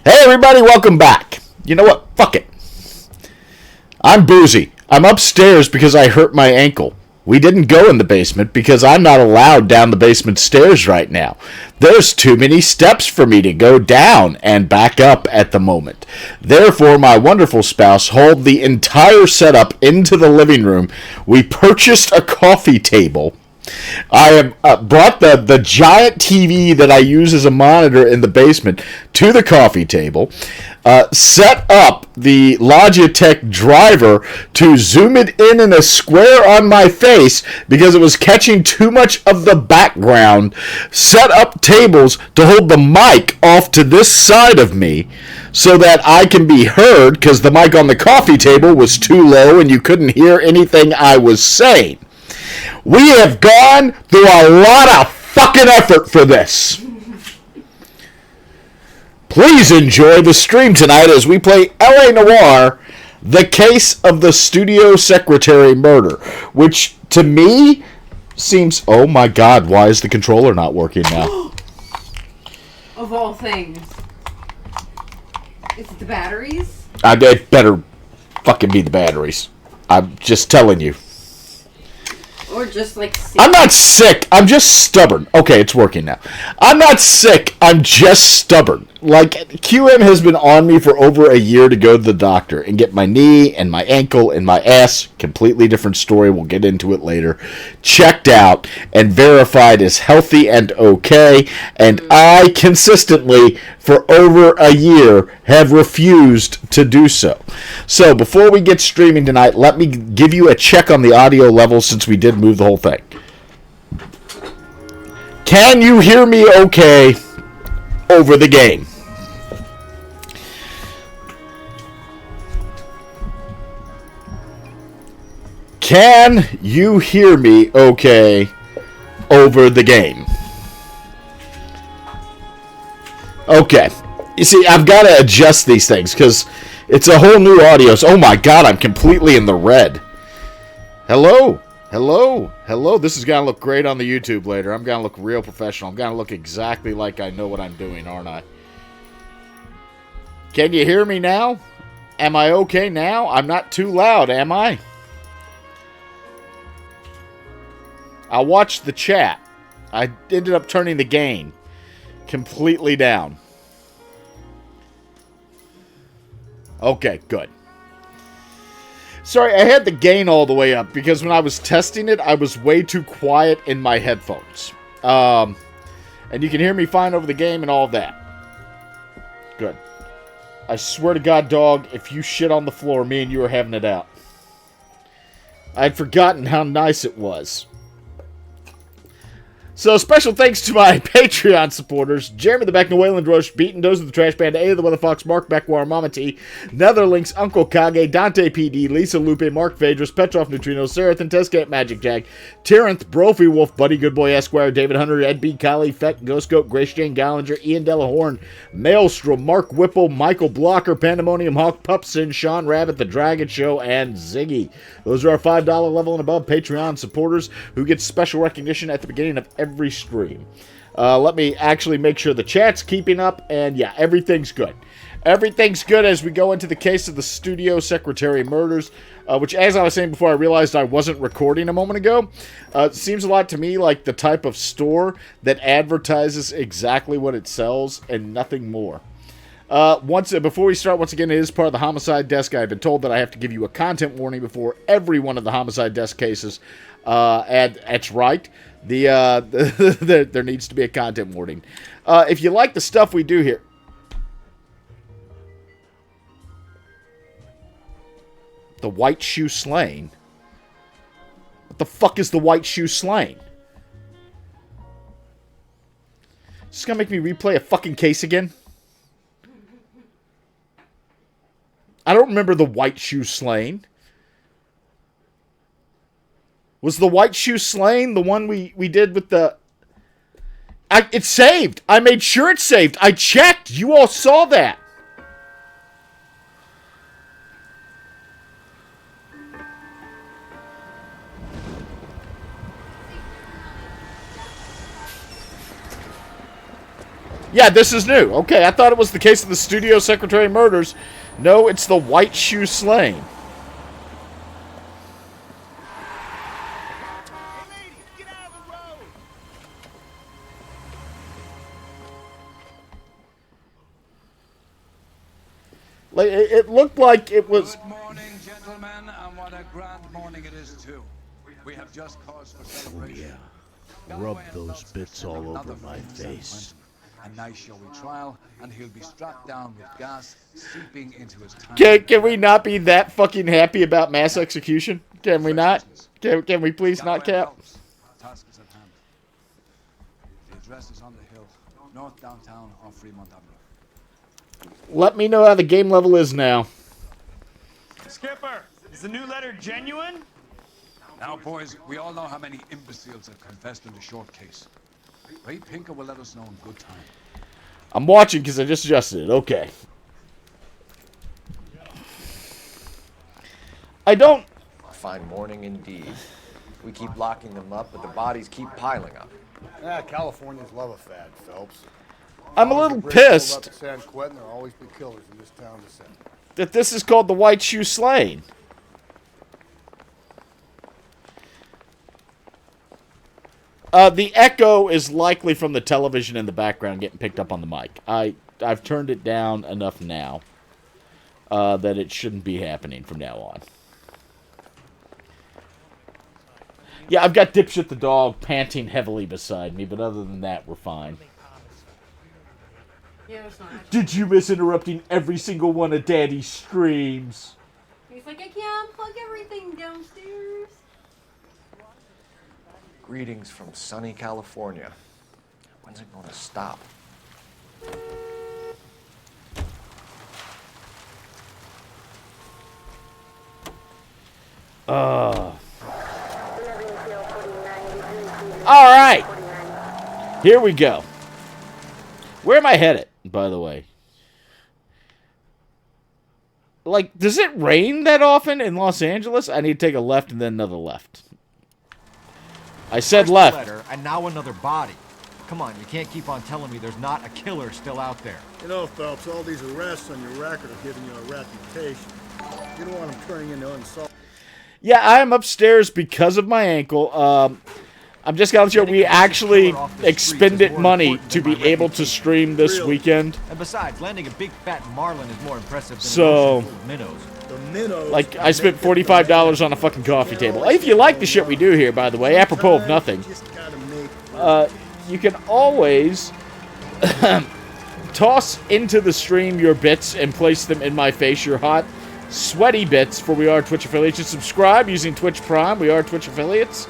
Hey everybody, welcome back. You know what? Fuck it. I'm Boozy. I'm upstairs because I hurt my ankle. We didn't go in the basement because I'm not allowed down the basement stairs right now. There's too many steps for me to go down and back up at the moment. Therefore, my wonderful spouse hauled the entire setup into the living room. We purchased a coffee table. I have brought the giant TV that I use as a monitor in the basement to the coffee table, set up the Logitech driver to zoom it in a square on my face because it was catching too much of the background, set up tables to hold the mic off to this side of me so that I can be heard because the mic on the coffee table was too low and you couldn't hear anything I was saying. We have gone through a lot of fucking effort for this. Please enjoy the stream tonight as we play L.A. Noire, the case of the studio secretary murder, which to me seems... Oh my god, why is the controller not working now? Of all things. Is it the batteries? It better fucking be the batteries. I'm just telling you. Or just like sick. I'm not sick. I'm just stubborn. Okay, it's working now. I'm not sick. I'm just stubborn. Like, QM has been on me for over a year to go to the doctor and get my knee and my ankle and my ass, completely different story, we'll get into it later, checked out and verified as healthy and okay. And I consistently, for over a year, have refused to do so. So, before we get streaming tonight, let me give you a check on the audio level since we did move the whole thing. Can you hear me okay over the game? Can you hear me okay over the game? Okay. You see, I've got to adjust these things because it's a whole new audio. So, oh my god, I'm completely in the red. Hello. Hello. Hello. This is going to look great on the YouTube later. I'm going to look real professional. I'm going to look exactly like I know what I'm doing, aren't I? Can you hear me now? Am I okay now? I'm not too loud, am I? I watched the chat. I ended up turning the gain completely down. Okay, good. Sorry, I had the gain all the way up because when I was testing it, I was way too quiet in my headphones. And you can hear me fine over the game and all of that. Good. I swear to God, dog, if you shit on the floor, me and you are having it out. I'd forgotten how nice it was. So, special thanks to my Patreon supporters, Jeremy the Beck, Wayland Roche, Beaton, Dozer the Trash Band, A the Weather Fox, Mark Beckwar, Mama T, Netherlinks, Uncle Kage, Dante PD, Lisa Lupe, Mark Phaedrus, Petrov Neutrino, Sarathan, Testcat Magic Jack, Tyranth, Brophy Wolf, Buddy Goodboy Esquire, David Hunter, Ed B. Colley, Feck, Ghost Goat, Grace Jane Gallinger, Ian Delahorn, Maelstrom, Mark Whipple, Michael Blocker, Pandemonium Hawk, Pupsin, Sean Rabbit, The Dragon Show, and Ziggy. Those are our $5 level and above Patreon supporters who get special recognition at the beginning of every stream. Let me actually make sure the chat's keeping up, and yeah, everything's good. Everything's good as we go into the case of the studio secretary murders, which, as I was saying before, I realized I wasn't recording a moment ago. It seems a lot to me like the type of store that advertises exactly what it sells and nothing more. Before we start, once again, it is part of the Homicide Desk. I've been told that I have to give you a content warning before every one of the Homicide Desk cases. That's right. There needs to be a content warning. If you like the stuff we do here... The White Shoe Slaying? What the fuck is the White Shoe Slaying? Is this gonna make me replay a fucking case again? I don't remember the White Shoe Slaying. Was the White Shoe Slaying the one we did with the... It's saved. I made sure it's saved. I checked. You all saw that. Yeah, this is new. Okay, I thought it was the case of the studio secretary murders. No, it's the white shoe slaying. Like it looked like it was. Good morning, gentlemen, and what a grand morning it is too. We have just cause for celebration. Rub those bits all over my face. A nice showy trial, and he'll be strapped down with gas seeping into his tiny. Can we not be that fucking happy about mass execution? Can we not? Can we please not, Cap? Task is at hand. The address is on the hill, north downtown on Fremont Avenue. Let me know how the game level is now. Skipper, is the new letter genuine? Now, boys, we all know how many imbeciles have confessed in the short case. Ray Pinker will let us know in good time. I'm watching because I just adjusted it. Okay. I don't... A fine morning indeed. We keep locking them up, but the bodies keep piling up. Yeah, Californians love a fad, Phelps. I'm a little pissed Up San Quentin, there'll always be killers in this town to send. that this is called the White Shoe Slaying. The echo is likely from the television in the background getting picked up on the mic. I've turned it down enough now that it shouldn't be happening from now on. Yeah, I've got Dipshit the dog panting heavily beside me, but other than that, we're fine. Yeah, that's not. Did you miss interrupting every single one of Daddy's streams? He's like, I can't unplug everything downstairs. Greetings from sunny California. When's it going to stop? All right. Here we go. Where am I headed, by the way? Like, does it rain that often in Los Angeles? I need to take a left and then another left. I said First left. letter, and now another body. Come on, you can't keep on telling me there's not a killer still out there. You know, Phelps, all these arrests on your record are giving you a reputation. You don't want them turning into insult. Yeah, I am upstairs because of my ankle. I'm just going to show we actually expended money to be able to stream this weekend. And besides, landing a big fat marlin is more impressive than So, an ocean full of minnows. The minnows. like, I spent $45 on a fucking coffee table. If you like the shit we do here, by the way, apropos of nothing, Just gotta make you can always toss into the stream your bits and place them in my face, your hot, sweaty bits, for we are Twitch affiliates. You subscribe using Twitch Prime. We are Twitch affiliates.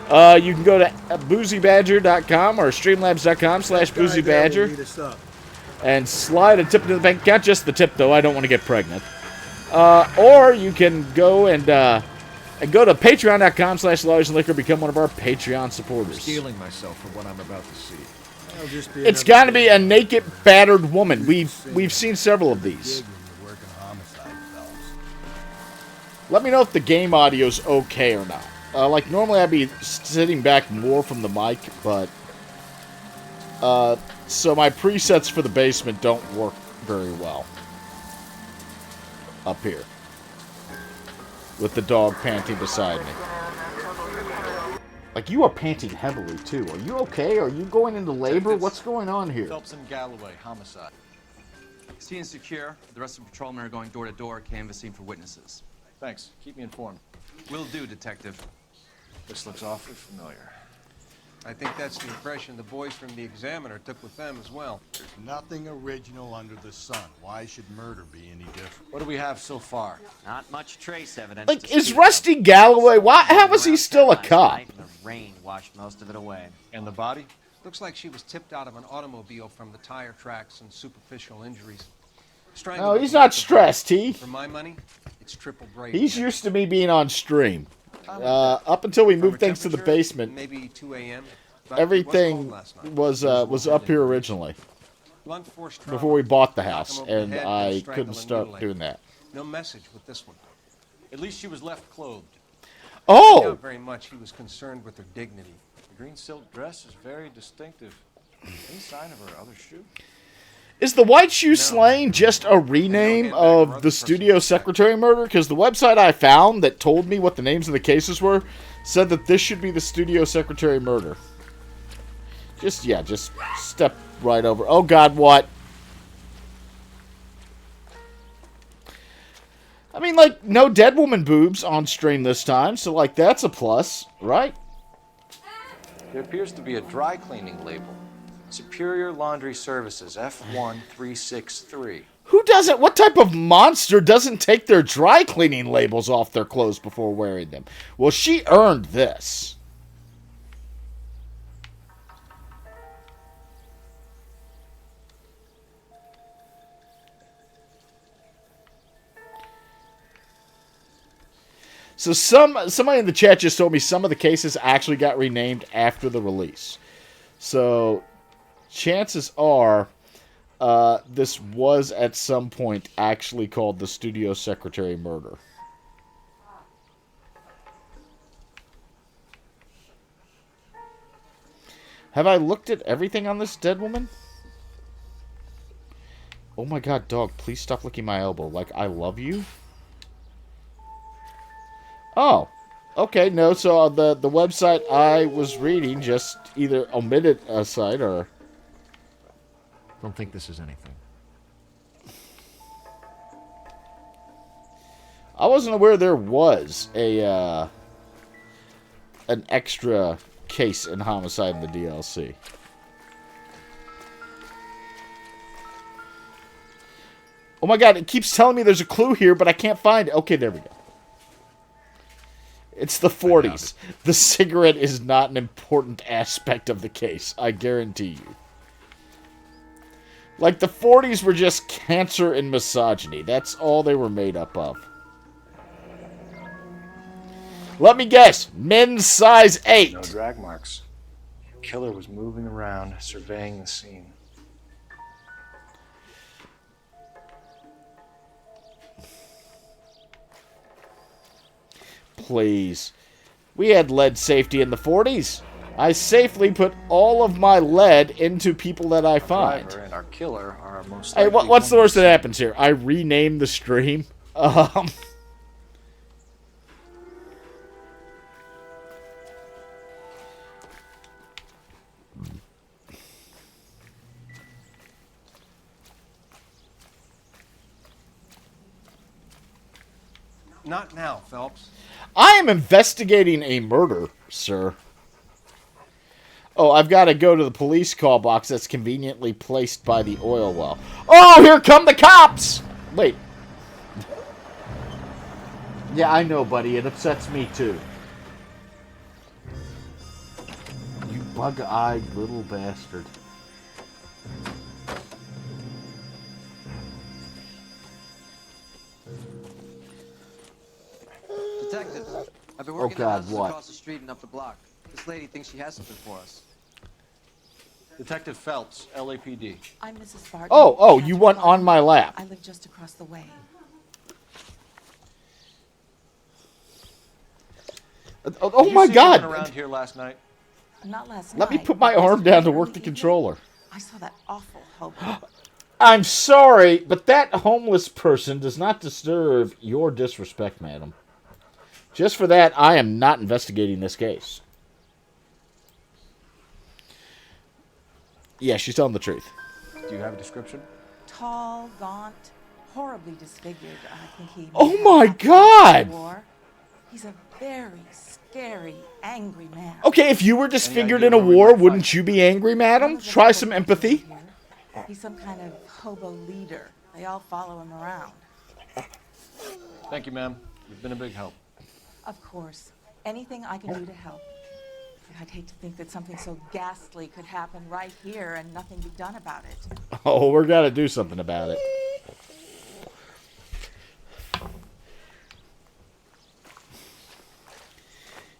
You can go to boozybadger.com or streamlabs.com/boozybadger lead us up. and slide a tip into the bank account. Just the tip, though. I don't want to get pregnant. Or you can go and go to patreon.com/LarsandLiquor, become one of our Patreon supporters. Stealing myself for what I'm about to see. That'll just be It's another got to be day. a naked, battered woman. We've seen several of these. Dig when you're working homicide, Phelps. Let me know if the game audio's okay or not. Like, normally I'd be sitting back more from the mic, but... so my presets for the basement don't work very well. Up here. With the dog panting beside me. Like, you are panting heavily, too. Are you okay? Are you going into labor? What's going on here? Phelps and Galloway, homicide. Scene is secure. The rest of the patrolmen are going door to door, canvassing for witnesses. Thanks. Keep me informed. Will do, Detective. This looks awfully familiar. I think that's the impression the boys from the Examiner took with them as well. There's nothing original under the sun. Why should murder be any different? What do we have so far? Not much trace evidence. Like, to is speak Rusty of. Galloway... Why? How is he still a Last cop? night, The rain washed most of it away. And the body? Looks like she was tipped out of an automobile from the tire tracks and superficial injuries. Strangled No, with he's a not knife. stressed, For my money, it's triple braid. He's used to me being on stream. Up until we moved things to the Temperature, basement, Maybe 2 a.m. but it was everything cold last night. was up here originally Blunt force trauma. before we bought the Knock house, him over the and head I strangle couldn't and start mutilate. doing that. No message with this one. At least she was left clothed. Oh, Not very much. He was concerned with her dignity. The green silk dress is very distinctive. Any sign of her other shoe? Is the White Shoe Slaying just a rename of the studio secretary murder? Because the website I found that told me what the names of the cases were said that this should be the studio secretary murder. Just step right over. Oh, God, what? I mean, like, no dead woman boobs on stream this time, so, like, that's a plus, right? There appears to be a dry cleaning label. Superior Laundry Services, F1363. Who doesn't? What type of monster doesn't take their dry cleaning labels off their clothes before wearing them? Well, she earned this. So somebody in the chat just told me some of the cases actually got renamed after the release. So chances are this was at some point actually called the studio secretary murder. Have I looked at everything on this dead woman? Oh my God, dog, please stop licking my elbow. Like, I love you? Oh. Okay, no, so the website I was reading just either omitted a site or... Don't think this is anything. I wasn't aware there was an extra case in Homicide in the DLC. Oh my God, it keeps telling me there's a clue here, but I can't find it. Okay, there we go. It's the 40s. The cigarette is not an important aspect of the case, I guarantee you. Like, the 40s were just cancer and misogyny. That's all they were made up of. Let me guess. Men's size 8. No drag marks. Killer was moving around, surveying the scene. Please. We had lead safety in the 40s. I safely put all of my lead into people that I find. Driver and our killer are most Hey, what's the worst that happens here? I rename the stream. Not now, Phelps. I am investigating a murder, sir. Oh, I've got to go to the police call box that's conveniently placed by the oil well. Oh, here come the cops! Wait. Yeah, I know, buddy. It upsets me, too. You bug-eyed little bastard. Detective, I've been working the houses across the street and up the block. This lady thinks she has something for us. Detective Phelps, LAPD. I'm Mrs. Barton. Oh, you want on my lap. I live just across the way. Oh my God! Around here last night? Not last night. Let me put my arm down to work the controller. I saw that awful hobo. I'm sorry, but that homeless person does not deserve your disrespect, madam. Just for that, I am not investigating this case. Yeah, she's telling the truth. Do you have a description? Tall, gaunt, horribly disfigured. I think he... Oh my God! He's a very scary, angry man. Okay, if you were disfigured in a war, wouldn't you be angry, madam? Try some empathy. He's some kind of hobo leader. They all follow him around. Thank you, ma'am. You've been a big help. Of course. Anything I can do to help. I'd hate to think that something so ghastly could happen right here and nothing be done about it. Oh, we're gonna do something about it.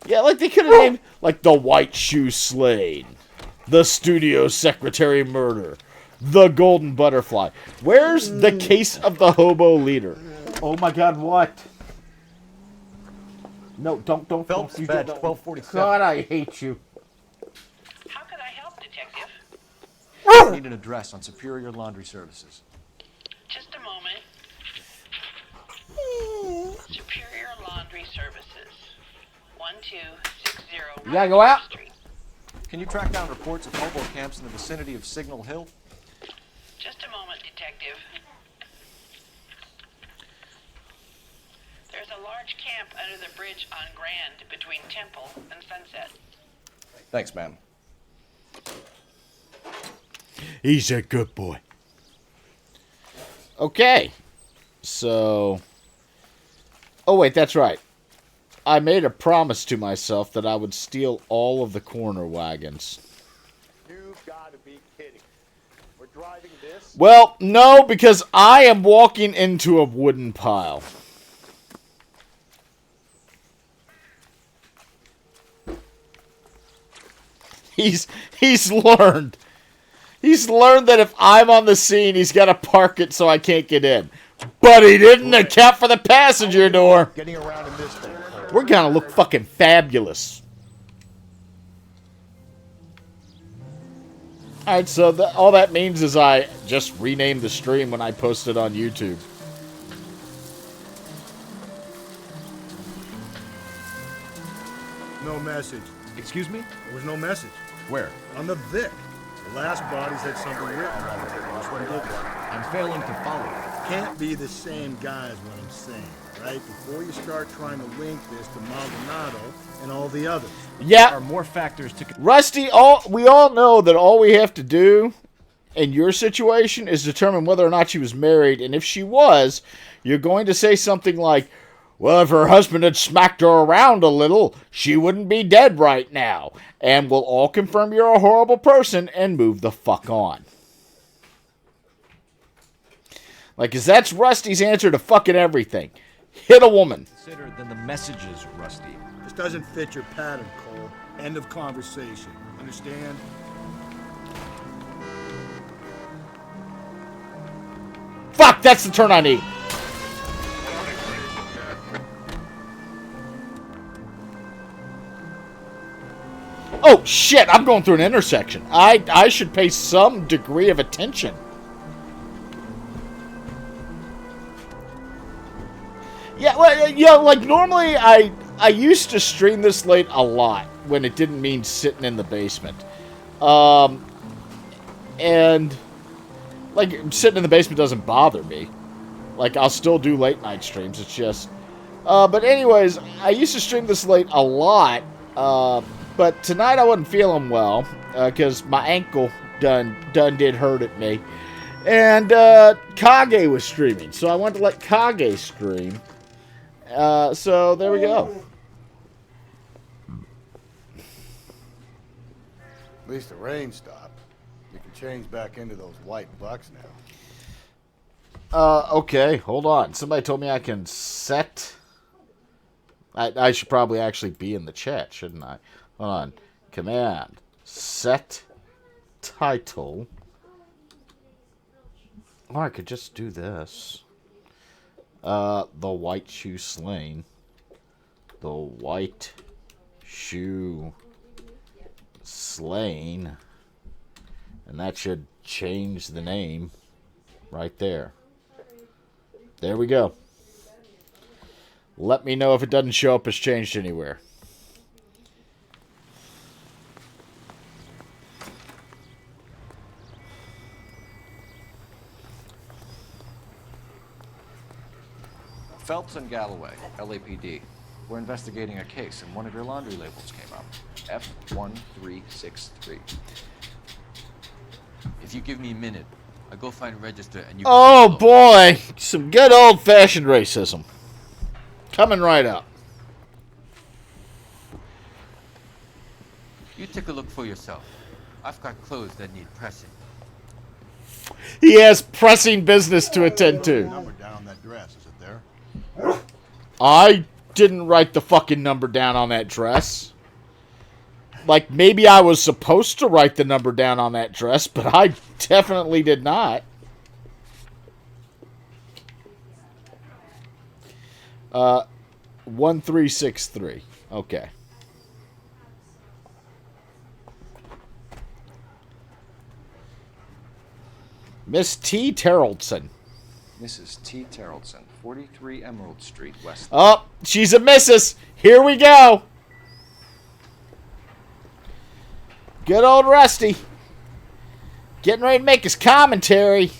Yeah, like they could have named, like, the White Shoe Slaying, the Studio Secretary Murder, the Golden Butterfly. Where's the case of the hobo leader? Oh my God, what? No, don't. Phelps, you badge don't. 1247. God, I hate you. How can I help, Detective? I need an address on Superior Laundry Services. Just a moment. Superior Laundry Services. 1260. You gotta go out. Street. Can you track down reports of mobile camps in the vicinity of Signal Hill? Just a moment, detective. There's a large camp under the bridge on Grand between Temple and Sunset. Thanks, ma'am. He's a good boy. Okay. So. Oh, wait, that's right. I made a promise to myself that I would steal all of the corner wagons. You've got to be kidding. We're driving this? Well, no, because I am walking into a wooden pile. He's learned. He's learned that if I'm on the scene, he's got to park it so I can't get in. But he didn't account for the passenger door. Getting around in this thing. We're gonna look fucking fabulous. Alright, so all that means is I just renamed the stream when I post it on YouTube. No message. Excuse me? There was no message. Where? On the Vic. The last bodies had something written on it. This one didn't. I'm failing to follow. Can't be the same guy is what I'm saying, right? Before you start trying to link this to Maldonado and all the others. Yeah. There are more factors to... Rusty, we all know that all we have to do in your situation is determine whether or not she was married, and if she was, you're going to say something like, well, if her husband had smacked her around a little, she wouldn't be dead right now. And we'll all confirm you're a horrible person and move the fuck on. Like, 'cause that's Rusty's answer to fucking everything. Hit a woman. Consider than the messages, Rusty. This doesn't fit your pattern, Cole. End of conversation. Understand? Fuck, that's the turn I need. Oh, shit, I'm going through an intersection. I should pay some degree of attention. Yeah, well, yeah, like, normally I used to stream this late a lot when it didn't mean sitting in the basement. And, like, sitting in the basement doesn't bother me. Like, I'll still do late night streams, it's just... but anyways, I used to stream this late a lot, but tonight I wasn't feeling well, because my ankle done did hurt at me. And, Kage was streaming, so I wanted to let Kage stream. So there we go. At least the rain stopped. You can change back into those white bucks now. Okay, hold on. Somebody told me I can set... I should probably actually be in the chat, shouldn't I? Hold on. Command. Set title. Or I could just do this. The white shoe slain. The white shoe slain. And that should change the name right there. There we go. Let me know if it doesn't show up as changed anywhere. Phelps and Galloway, LAPD. We're investigating a case, and one of your laundry labels came up. F1363. If you give me a minute, I'll go find a register and you... Oh boy! Some good old-fashioned racism. Coming right up. You take a look for yourself. I've got clothes that need pressing. He has pressing business to attend to. Number down on that dress, is it there? I didn't write the fucking number down on that dress. Like, maybe I was supposed to write the number down on that dress, but I definitely did not. 1363. Okay. Miss T. Terrellson. Mrs. T. Terrellson, 43 Emerald Street, West. Oh, she's a missus. Here we go. Good old Rusty. Getting ready to make his commentary.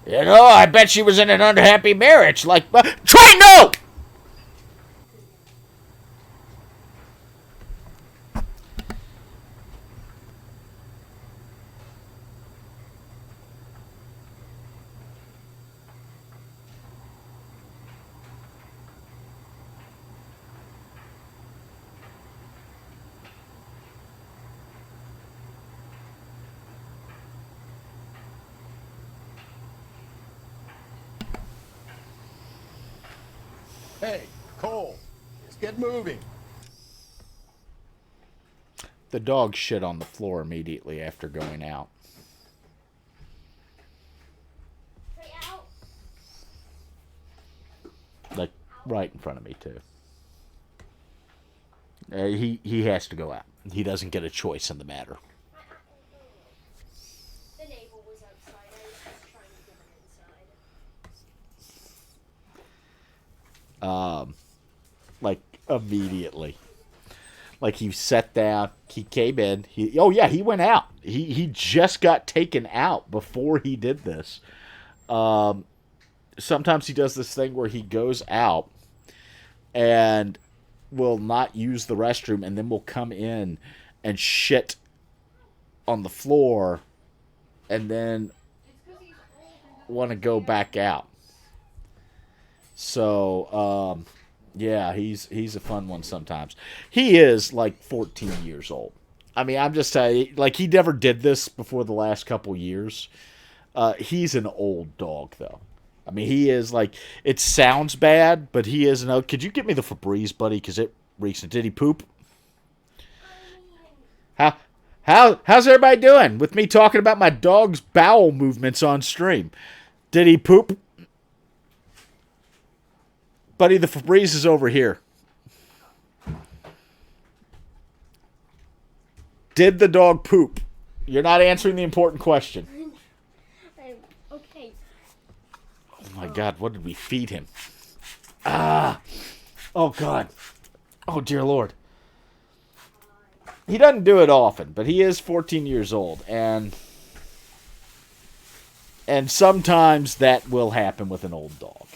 You know, I bet she was in an unhappy marriage. Like, Trey, no! Hey, Cole, let's get moving. The dog shit on the floor immediately after going out. Like, right in front of me, too. He has to go out. He doesn't get a choice in the matter. The neighbor was outside. I was just trying to get him inside. Like, immediately. Like, he sat down, he came in, he went out. He just got taken out before he did this. Sometimes he does this thing where he goes out and will not use the restroom and then will come in and shit on the floor and then want to go back out. So, yeah, he's a fun one sometimes. He is like 14 years old. I mean, I'm just saying, like, he never did this before the last couple years. He's an old dog, though. I mean, he is like, it sounds bad, but he is an old. Could you get me the Febreze, buddy? Because it reeks. Did he poop? How's everybody doing with me talking about my dog's bowel movements on stream? Did he poop? Buddy, the Febreze is over here. Did the dog poop? You're not answering the important question. Okay. Oh my God, what did we feed him? Ah! Oh God. Oh dear Lord. He doesn't do it often, but he is 14 years old, and sometimes that will happen with an old dog.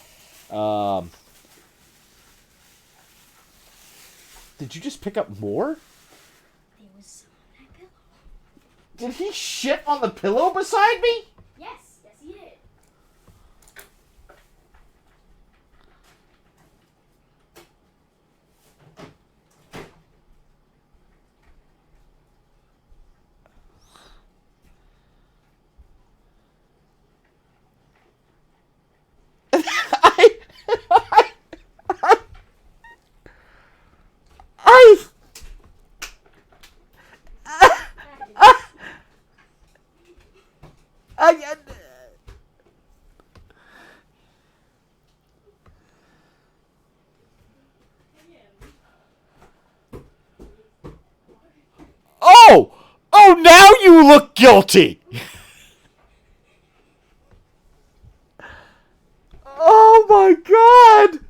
Did you just pick up more? There was some on that pillow. Did he shit on the pillow beside me? Yes, he did. Oh, now you look guilty. Oh my God.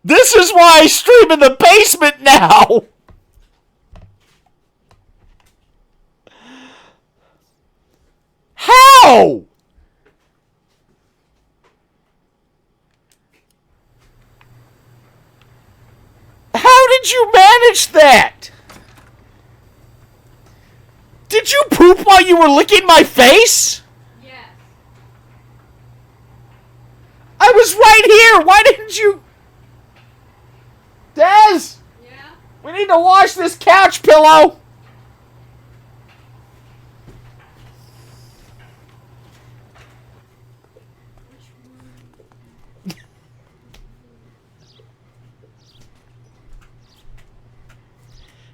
This is why I stream in the basement now. How? How did you manage that? Did you poop while you were licking my face? Yes. I was right here. Why didn't you? Dez! Yeah? We need to wash this couch pillow.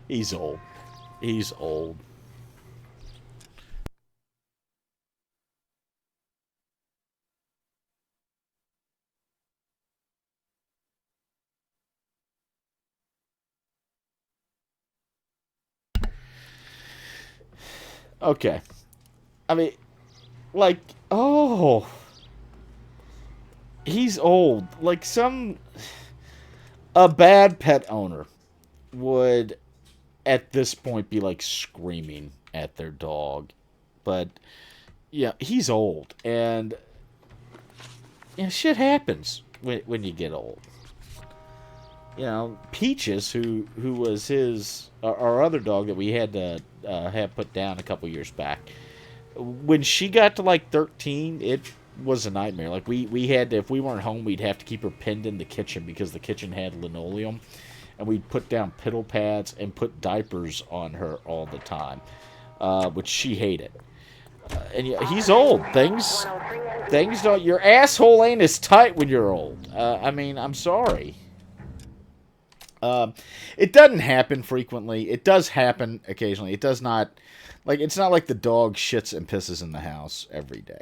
He's old. He's old. Okay. I mean, like, oh. He's old. Like, a bad pet owner would, at this point, be, like, screaming at their dog. But, yeah, he's old. And, you know, shit happens when you get old. You know, Peaches, who was our other dog that we had to have put down a couple years back, when she got to like 13, it was a nightmare. Like we had to, if we weren't home, we'd have to keep her pinned in the kitchen because the kitchen had linoleum, and we'd put down piddle pads and put diapers on her all the time, which she hated. And yeah, he's old. Things don't. Your asshole ain't as tight when you're old. I mean, I'm sorry. It doesn't happen frequently. It does happen occasionally. It does not, like, it's not like the dog shits and pisses in the house every day.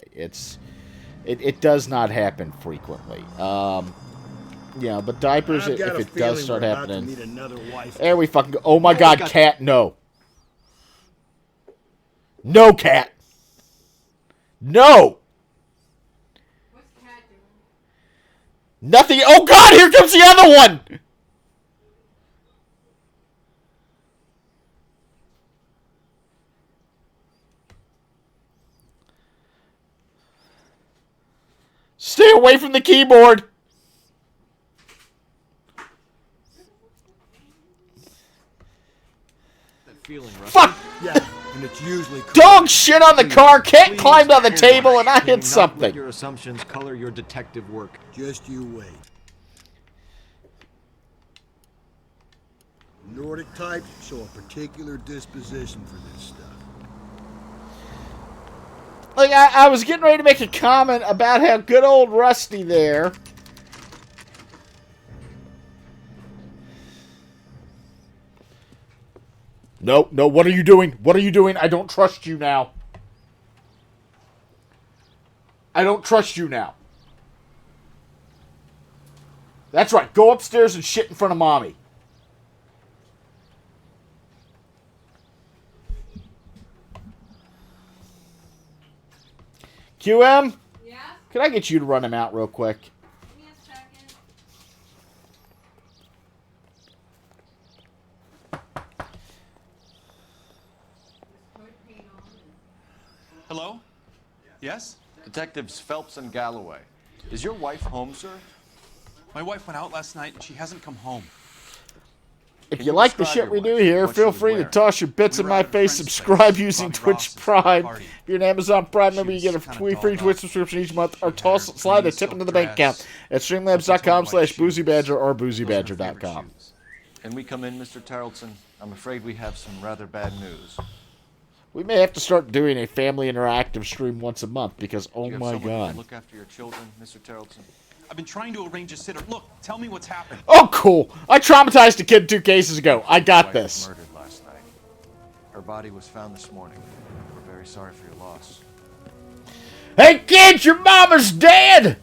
It does not happen frequently. Yeah, but diapers, if it does start happening, there we fucking go. Oh my God, cat, no. No, cat. No. What's cat doing? Nothing. Oh God, here comes the other one. Stay away from the keyboard! That feeling, Rusty. Fuck! Yeah, and it's usually dog shit on the car, cat climbed on the table, and I hit something. Let your assumptions color your detective work. Just you wait. Nordic types show a particular disposition for this stuff. Like, I was getting ready to make a comment about how good old Rusty there. No, what are you doing? What are you doing? I don't trust you now. I don't trust you now. That's right, go upstairs and shit in front of Mommy. QM? Yeah? Can I get you to run him out real quick? Give me a second. Hello? Yes? Detectives Phelps and Galloway. Is your wife home, sir? My wife went out last night and she hasn't come home. If you like the shit we do here, feel free to toss your bits in my face, subscribe using Twitch Prime. If you're an Amazon Prime member, you get a free Twitch subscription each month, or slide a tip into the bank account at streamlabs.com/Boozy Badger or BoozyBadger.com. Can we come in, Mr. Tarleton? I'm afraid we have some rather bad news. We may have to start doing a family interactive stream once a month because, oh my God. Look after your children, Mr. Tarleton. I've been trying to arrange a sitter. Look, tell me what's happened. Oh, cool. I traumatized a kid 2 cases ago. I got this. Murdered last night. Her body was found this morning. We're very sorry for your loss. Hey, kids, your mama's dead!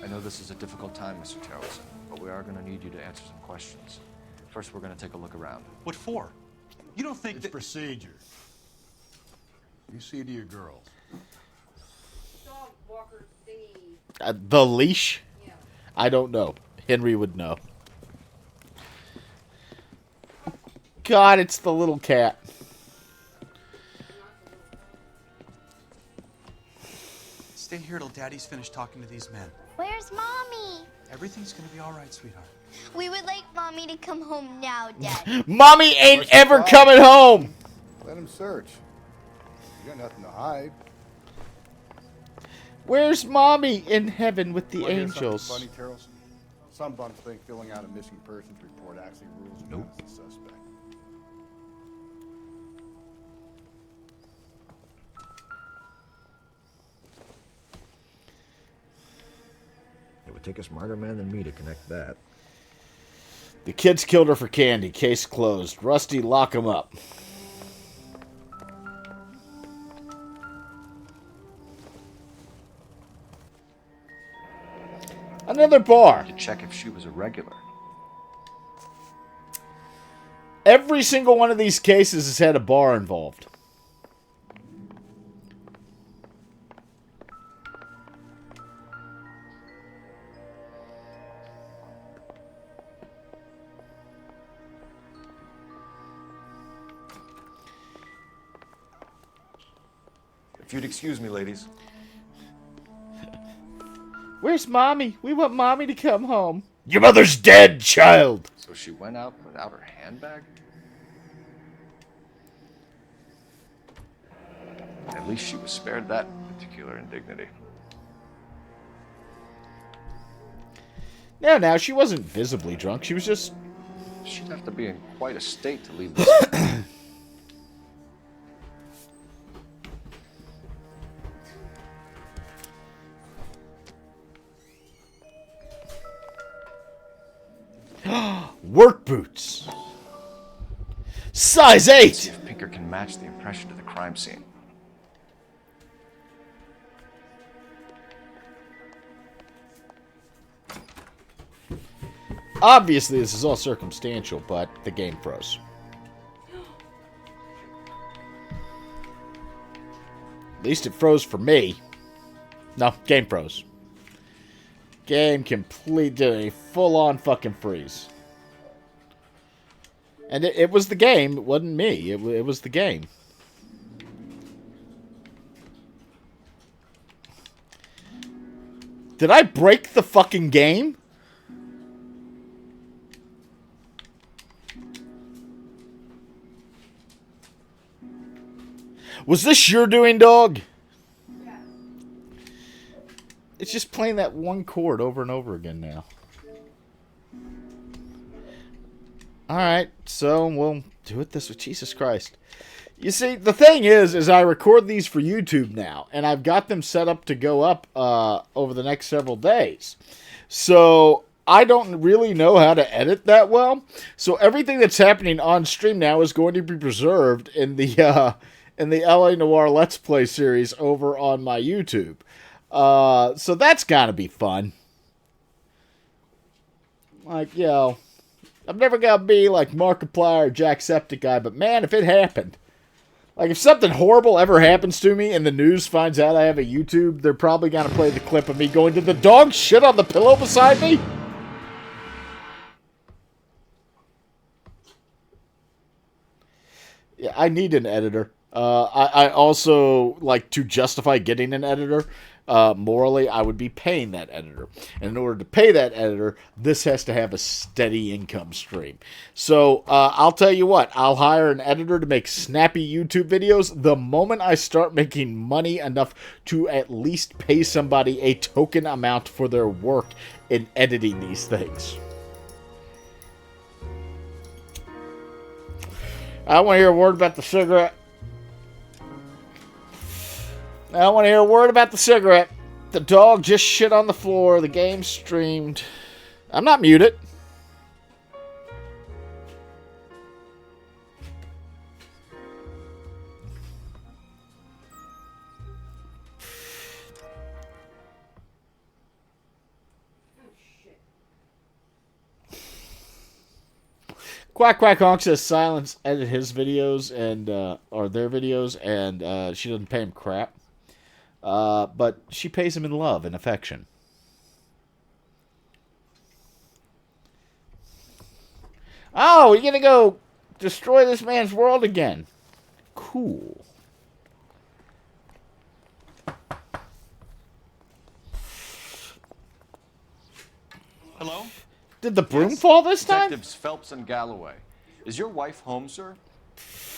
I know this is a difficult time, Mr. Tarleton, but we are going to need you to answer some questions. First, we're going to take a look around. What for? You don't think it's procedure. You see to your girls. Dog walker thingy. The leash? Yeah. I don't know. Henry would know. God, it's the little cat. Stay here till Daddy's finished talking to these men. Where's Mommy? Everything's gonna be all right, sweetheart. We would like Mommy to come home now, Dad. Mommy ain't ever coming home! Let him search. You got nothing to hide. Where's Mommy in heaven with the angels? Funny, Tarleton? Some bums think filling out a missing persons report actually rules you out as a suspect. It would take a smarter man than me to connect that. The kids killed her for candy. Case closed. Rusty, lock him up. Another bar. To check if she was a regular. Every single one of these cases has had a bar involved. If you'd excuse me, ladies. Where's Mommy? We want Mommy to come home. Your mother's dead, child! So she went out without her handbag? At least she was spared that particular indignity. No, now, she wasn't visibly drunk. She was just... She'd have to be in quite a state to leave this. Work boots. Size 8! See if Pinker can match the impression to the crime scene. Obviously, this is all circumstantial, but the game froze. At least it froze for me. No, game froze. Game complete, did a full-on fucking freeze. And it was the game, it wasn't me. It was the game. Did I break the fucking game? Was this your doing, dog? Yeah. It's just playing that one chord over and over again now. Alright, so we'll do it this way. Jesus Christ. You see, the thing is I record these for YouTube now, and I've got them set up to go up over the next several days. So I don't really know how to edit that well. So everything that's happening on stream now is going to be preserved in the LA Noire Let's Play series over on my YouTube. So that's gotta be fun. Like, yo, I'm never gonna be like Markiplier or Jacksepticeye, but man, if it happened. Like, if something horrible ever happens to me and the news finds out I have a YouTube, they're probably gonna play the clip of me going, "Did the dog shit on the pillow beside me?" Yeah, I need an editor. I also, like, to justify getting an editor, morally, I would be paying that editor. And in order to pay that editor, this has to have a steady income stream. So, I'll tell you what, I'll hire an editor to make snappy YouTube videos the moment I start making money enough to at least pay somebody a token amount for their work in editing these things. I want to hear a word about the cigarette. I don't want to hear a word about the cigarette. The dog just shit on the floor. The game streamed. I'm not muted. Quack Quack Honk says Silence edit his videos and or their videos, and she doesn't pay him crap. But she pays him in love and affection. Oh, we're gonna go destroy this man's world again. Cool. Hello? Did the broom fall this time? Detectives Phelps and Galloway. Is your wife home, sir?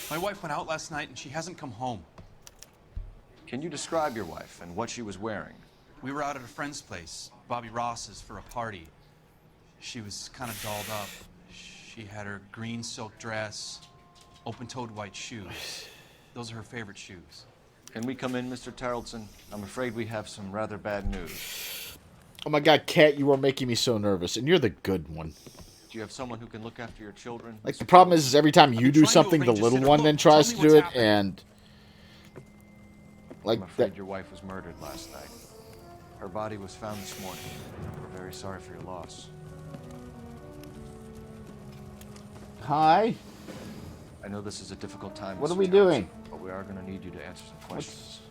My wife went out last night and she hasn't come home. Can you describe your wife and what she was wearing? We were out at a friend's place, Bobby Ross's, for a party. She was kind of dolled up. She had her green silk dress, open-toed white shoes. Those are her favorite shoes. Can we come in, Mr. Tarleton? I'm afraid we have some rather bad news. Oh my God, Kat, you are making me so nervous, and you're the good one. Do you have someone who can look after your children? Like, the problem is every time you do something, the little one then tries to do it, and... Like, I'm afraid your wife was murdered last night. Her body was found this morning. We're very sorry for your loss. Hi. I know this is a difficult time. What are Mr. we Tarleton, doing? But we are going to need you to answer some questions.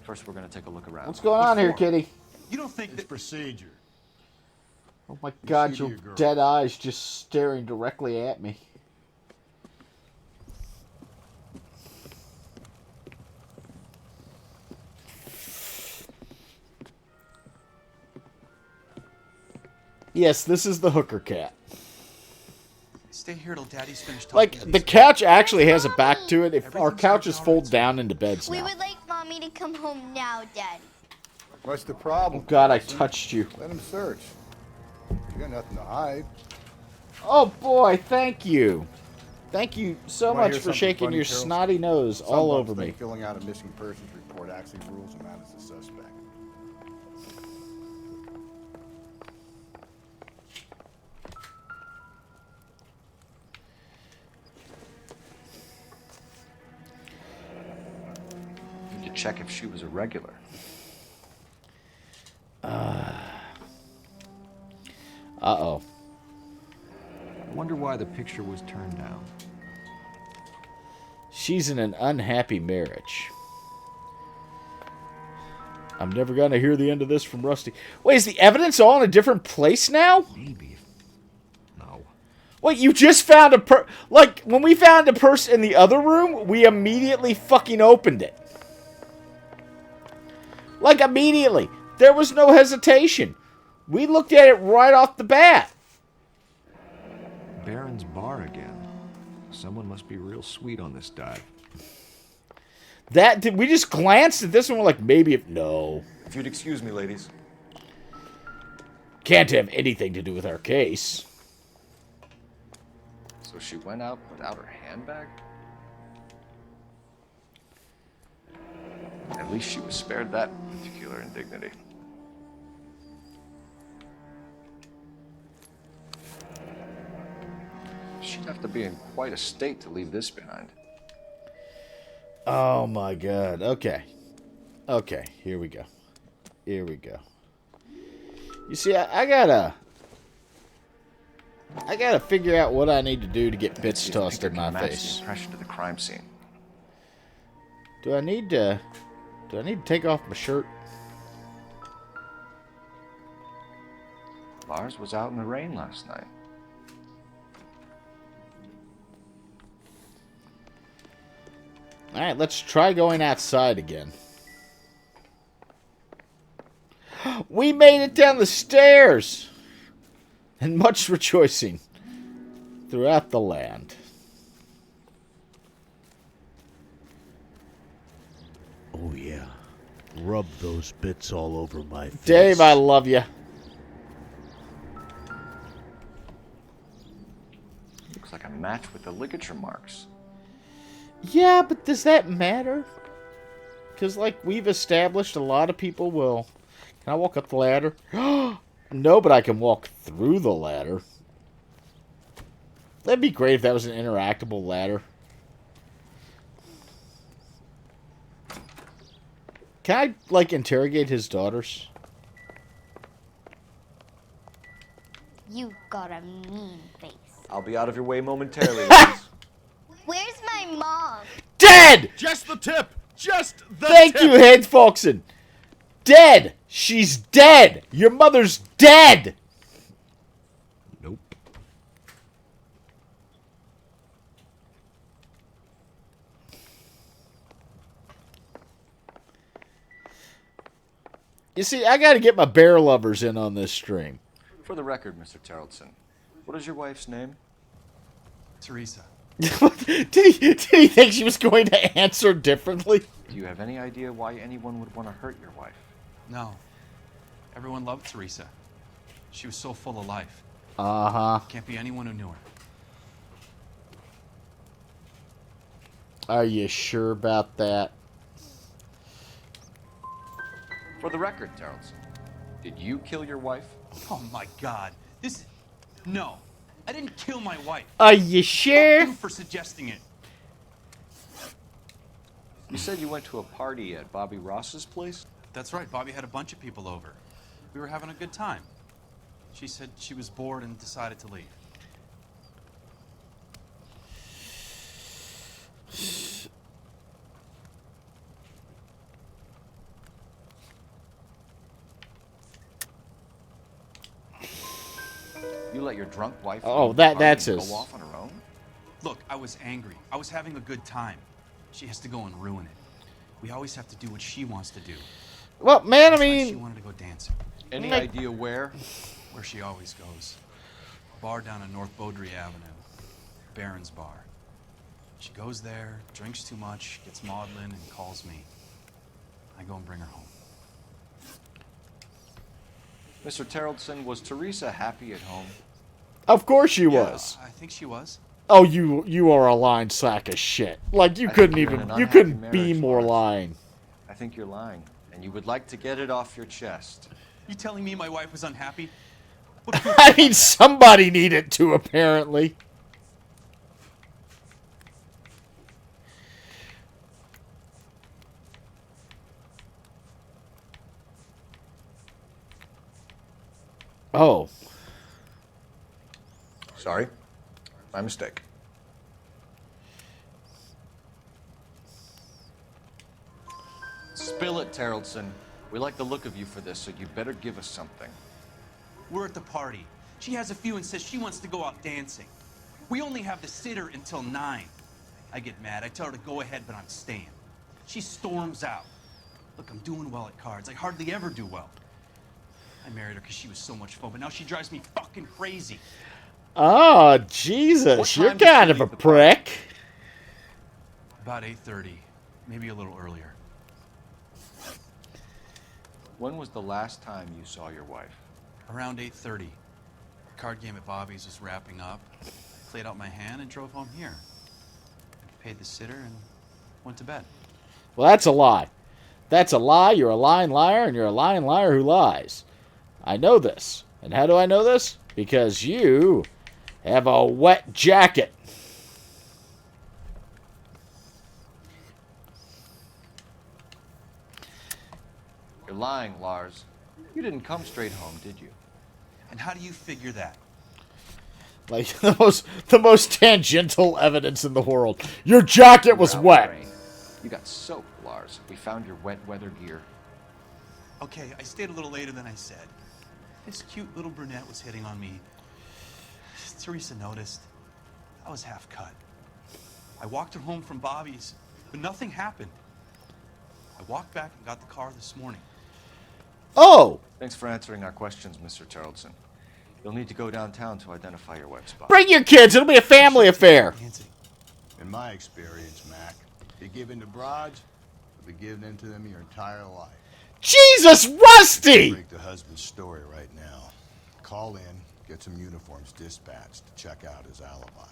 First, we're going to take a look around. What's going on here, kitty? You don't think It's procedure. Oh my God, see to your your girl. dead eyes just staring directly at me. Yes, this is the hooker cat. Stay here till Daddy's finished talking. Like, the couch actually has a back to it. If our couches fold down into beds We now. would like Mommy to come home now, Daddy. What's the problem? Oh, God, I touched you. Let him search. You got nothing to hide. Oh, boy, thank you. Thank you so Wanna much hear for something shaking funny, your Carol? snotty nose Some all bums over me. think filling out a missing persons report actually rules him out as a suspect. Need to check if she was a regular. Uh-oh. I wonder why the picture was turned down. She's in an unhappy marriage. I'm never going to hear the end of this from Rusty. Wait, is the evidence all in a different place now? Maybe. No. Wait, you just found a like, when we found a purse in the other room, we immediately fucking opened it. Like, immediately. There was no hesitation. We looked at it right off the bat. Baron's bar again. Someone must be real sweet on this dive. We just glanced at this one, we're like, maybe if... No. If you'd excuse me, ladies. Can't have anything to do with our case. So she went out without her handbag? At least she was spared that particular indignity. She'd have to be in quite a state to leave this behind. Oh my God. Okay. Okay, here we go. Here we go. You see, I gotta figure out what I need to do to get bits tossed in my face. Impression to the crime scene. Do I need to take off my shirt? Lars was out in the rain last night. Alright, let's try going outside again. We made it down the stairs! And much rejoicing throughout the land. Oh, yeah. Rub those bits all over my face. Dave, I love you. Looks like a match with the ligature marks. Yeah, but does that matter? Because, like, we've established a lot of people will... Can I walk up the ladder? No, but I can walk through the ladder. That'd be great if that was an interactable ladder. Can I, like, interrogate his daughters? You got a mean face. I'll be out of your way momentarily, ladies. Where's my mom? Dead! Just the tip! Just the Thank tip! you, Head Foxen. Dead! She's dead! Your mother's dead! Nope. You see, I gotta get my bear lovers in on this stream. For the record, Mr. Terrellson, what is your wife's name? Teresa. did he think she was going to answer differently? Do you have any idea why anyone would want to hurt your wife? No. Everyone loved Teresa. She was so full of life. Uh-huh. Can't be anyone who knew her. Are you sure about that? For the record, Terrellson, did you kill your wife? Oh my God. No. I didn't kill my wife. Are you sure? Fuck you for suggesting it. You said you went to a party at Bobby Ross's place? That's right. Bobby had a bunch of people over. We were having a good time. She said she was bored and decided to leave. You let your drunk wife Oh, leave the party that's and his. go off on her own? Look, I was angry. I was having a good time. She has to go and ruin it. We always have to do what she wants to do. Well, man, I Last night she mean... wanted to go dancing. Any Like- idea where? Where she always goes. A bar down on North Beaudry Avenue. Baron's Bar. She goes there, drinks too much, gets maudlin, and calls me. I go and bring her home. Mr. Terrellson, was Teresa happy at home? Of course she was. I think she was. Oh, you are a lying sack of shit. Like you couldn't be more lying. I think you're lying, and you would like to get it off your chest. You telling me my wife was unhappy? I mean, somebody needed to, apparently. Oh. Sorry. My mistake. Spill it, Terrellson. We like the look of you for this, so you better give us something. We're at the party. She has a few and says she wants to go out dancing. We only have the sitter until 9. I get mad. I tell her to go ahead, but I'm staying. She storms out. Look, I'm doing well at cards. I hardly ever do well. I married her because she was so much fun, but now she drives me fucking crazy. Oh, Jesus. You're kind of a prick. About 8:30, maybe a little earlier. When was the last time you saw your wife? Around 8:30. The card game at Bobby's was wrapping up. I played out my hand and drove home here. Paid the sitter and went to bed. Well, that's a lie. That's a lie. You're a lying liar, and you're a lying liar who lies. I know this. And how do I know this? Because you have a wet jacket. You're lying, Lars. You didn't come straight home, did you? And how do you figure that? Like the most tangential evidence in the world. Your jacket was wet. You got soap, Lars. We found your wet weather gear. Okay, I stayed a little later than I said. This cute little brunette was hitting on me. Teresa noticed. I was half cut. I walked her home from Bobby's, but nothing happened. I walked back and got the car this morning. Oh! Thanks for answering our questions, Mr. Terrellson. You'll need to go downtown to identify your wet spot. Bring your kids. It'll be a family affair. In my experience, Mac, you give in to broads, you'll be giving in to them your entire life. Jesus, Rusty! Break the husband's story right now. Call in, get some uniforms dispatched to check out his alibi.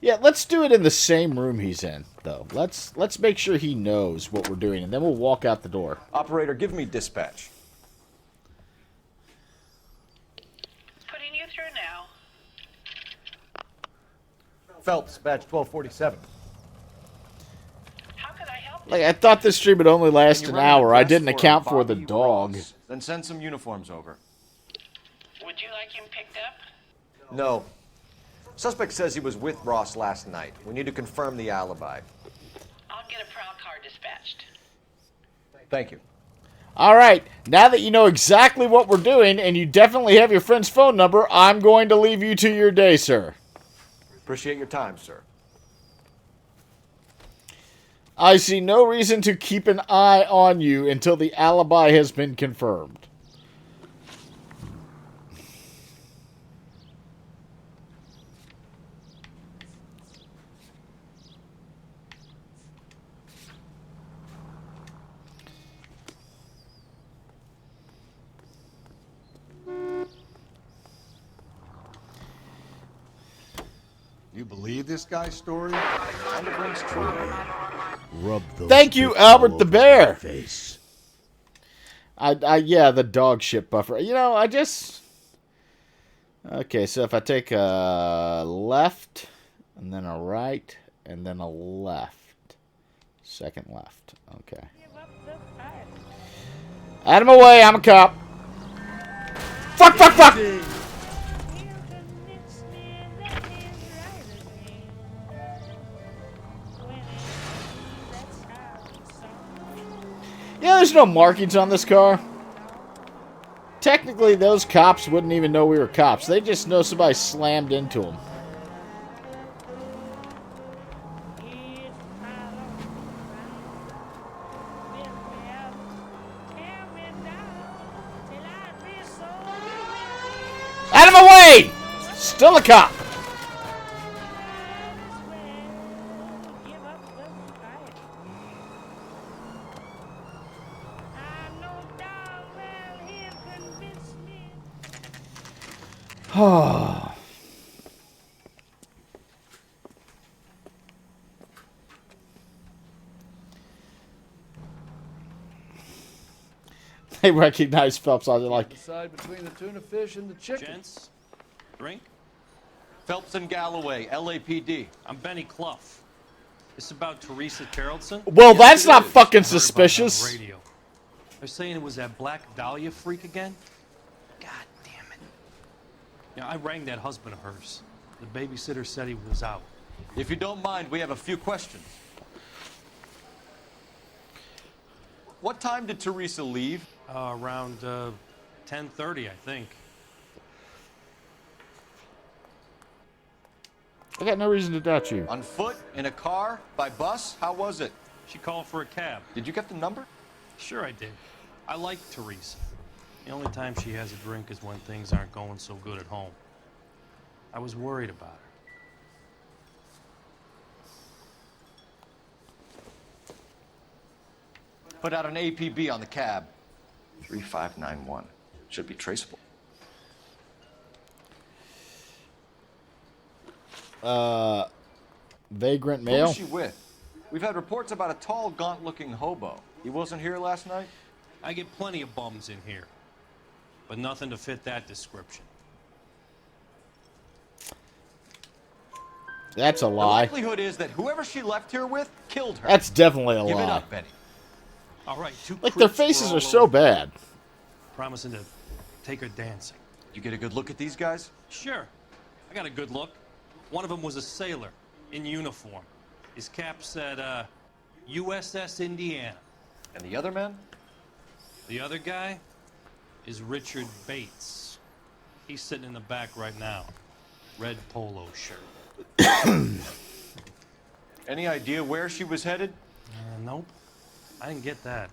Yeah, let's do it in the same room he's in, though. Let's make sure he knows what we're doing, and then we'll walk out the door. Operator, give me dispatch. Putting you through now. Phelps, badge 1247. How could I help you? Like, I thought this stream would only last an hour. I didn't account for the dog. Then send some uniforms over. Would you like him picked up? No. Suspect says he was with Ross last night. We need to confirm the alibi. I'll get a prowl car dispatched. Thank you. All right, now that you know exactly what we're doing, and you definitely have your friend's phone number, I'm going to leave you to your day, sir. Appreciate your time, sir. I see no reason to keep an eye on you until the alibi has been confirmed. You believe this guy's story? And it rings true. Rub those Thank you, bits Albert all the over Bear. my face. Yeah, the dog shit buffer. You know, I just... Okay, so if I take a left, and then a right, and then a left. Second left. Okay. Out of my way, I'm a cop. Fuck, fuck, fuck! Yeah, there's no markings on this car. Technically, those cops wouldn't even know we were cops. They just know somebody slammed into them. Hey! Still a cop. Oh. They recognize Phelps. I was like, Decide between the tuna fish and the chicken. Gents, drink. Phelps and Galloway, LAPD. I'm Benny Clough. This about Teresa Carrollson? well, that's not fucking suspicious. Radio. They're saying it was that Black Dahlia freak again? God damn it. Yeah, I rang that husband of hers. The babysitter said he was out. If you don't mind, we have a few questions. What time did Teresa leave? Around 10:30, I think. I got no reason to doubt you. On foot? In a car? By bus? How was it? She called for a cab. Did you get the number? Sure I did. I like Teresa. The only time she has a drink is when things aren't going so good at home. I was worried about her. Put out an APB on the cab. 3591. Should be traceable. Vagrant Who male. was she with? We've had reports about a tall, gaunt-looking hobo. He wasn't here last night? I get plenty of bums in here, but nothing to fit that description. That's a The lie. likelihood is that whoever she left here with killed her. That's definitely a Give it lie. up, Benny. All right, two Like, their creeps were faces all are so over bad. promising to take her dancing. You get a good look at these guys? Sure. I got a good look. One of them was a sailor in uniform. His cap said, USS Indiana. And the other man? The other guy is Richard Bates. He's sitting in the back right now. Red polo shirt. Any idea where she was headed? Nope. I didn't get that.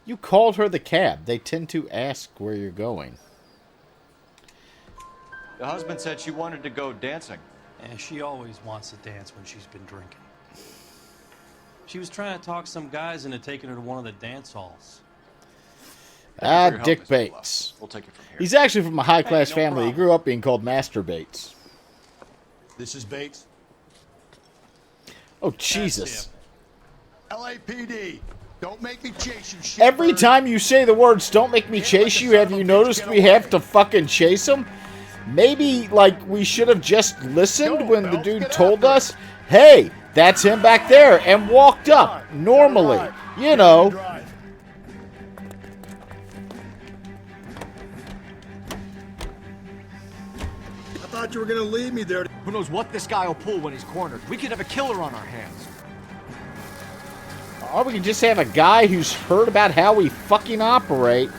You called her the cab. They tend to ask where you're going. The husband said she wanted to go dancing. And she always wants to dance when she's been drinking. She was trying to talk some guys into taking her to one of the dance halls. Dick Bates. We'll take it from here. He's actually from a high-class Hey, no family. He problem. grew up being called Master Bates. This is Bates. Oh, Jesus. LAPD. Don't make me chase you, shit. Every time you say the words, don't make me chase you, have you noticed we have to fucking chase him? Maybe, like, we should have just listened when the dude told us, hey, that's him back there, and walked up, normally. You know. I thought you were gonna leave me there. Who knows what this guy will pull when he's cornered? We could have a killer on our hands. Or we can just have a guy who's heard about how we fucking operate.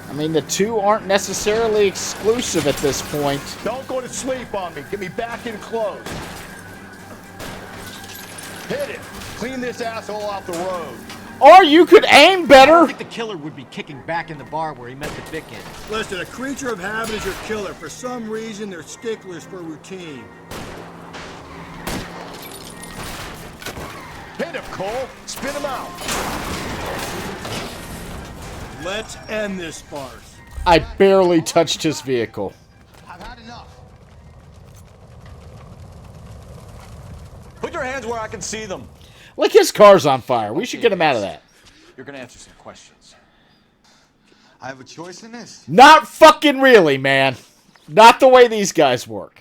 I mean, the two aren't necessarily exclusive at this point. Don't go to sleep on me. Get me back in close. Hit it. Clean this asshole off the road. Or you could aim I better. don't think the killer would be kicking back in the bar where he met the Vic in. Listen, a creature of habit is your killer. For some reason, they're sticklers for routine. Hit him, Cole. Spin him out. Let's end this farce. I barely touched his vehicle. I've had enough. Put your hands where I can see them. Like, his car's on fire. We should get him out of that. You're gonna answer some questions. I have a choice in this. Not fucking really, man. Not the way these guys work.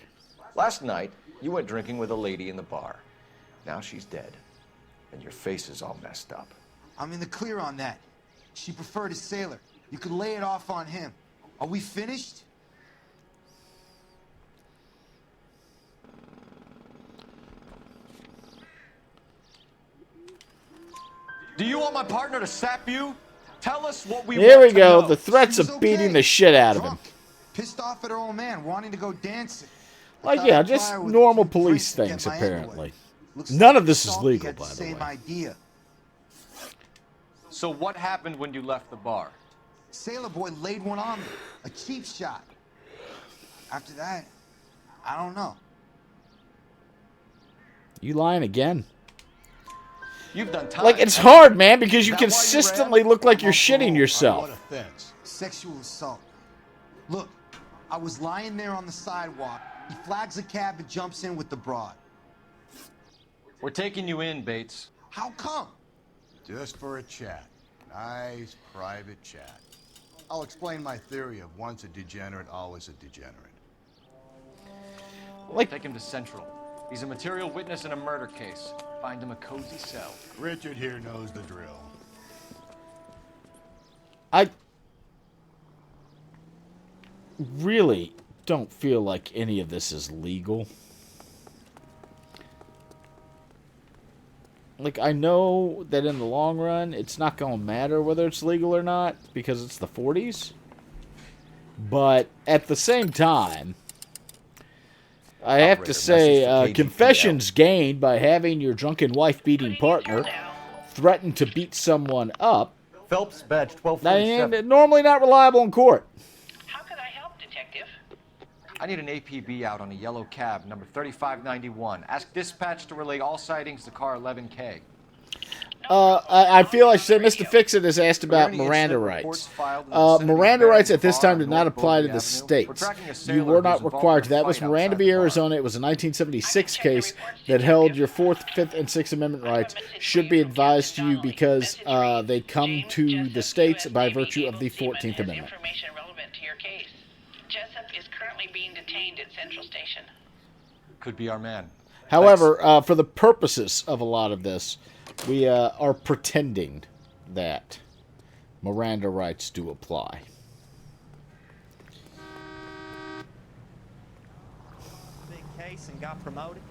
Last night, you went drinking with a lady in the bar. Now she's dead. And your face is all messed up. I'm in the clear on that. She preferred a sailor. You could lay it off on him. Are we finished? Do you want my partner to sap you? Tell us what we Here want we to go. know. The threats of beating the shit out of him. Pissed off at her old man, wanting to go dancing. Like, yeah, just normal police things, apparently. None of this is legal, by the way. Same idea. So what happened when you left the bar? Sailor Boy laid one on me. A cheap shot. After that, I don't know. You lying again? You've done time. Like, it's hard, man, because you consistently look like you're shitting yourself. What offense? Sexual assault. Look, I was lying there on the sidewalk. He flags a cab and jumps in with the broad. We're taking you in, Bates. How come? Just for a chat. Nice private chat. I'll explain my theory of once a degenerate, always a degenerate. Take him to Central. He's a material witness in a murder case. Find him a cozy cell. Richard here knows the drill. I really don't feel like any of this is legal. Like, I know that in the long run, it's not going to matter whether it's legal or not, because it's the 40s. But at the same time, I have to say, confessions gained by having your drunken wife-beating partner threaten to beat someone up, Phelps, badge 1247. normally not reliable in court. How could I help, Detective? I need an APB out on a yellow cab, number 3591. Ask dispatch to relay all sightings to car 11K. I feel I should say Mr. Fix-It has asked about Miranda rights. Miranda rights at this time did not apply to the states. You were not required to. That was Miranda v. Arizona. It was a 1976 case that held your 4th, 5th, and 6th Amendment rights should be advised to you because they come to the states by virtue of the 14th Amendment. Information relevant to your case. Jessup is currently being detained at Central Station. Could be our man. However, for the purposes of a lot of this, we are pretending that Miranda rights do apply. Big case and got promoted.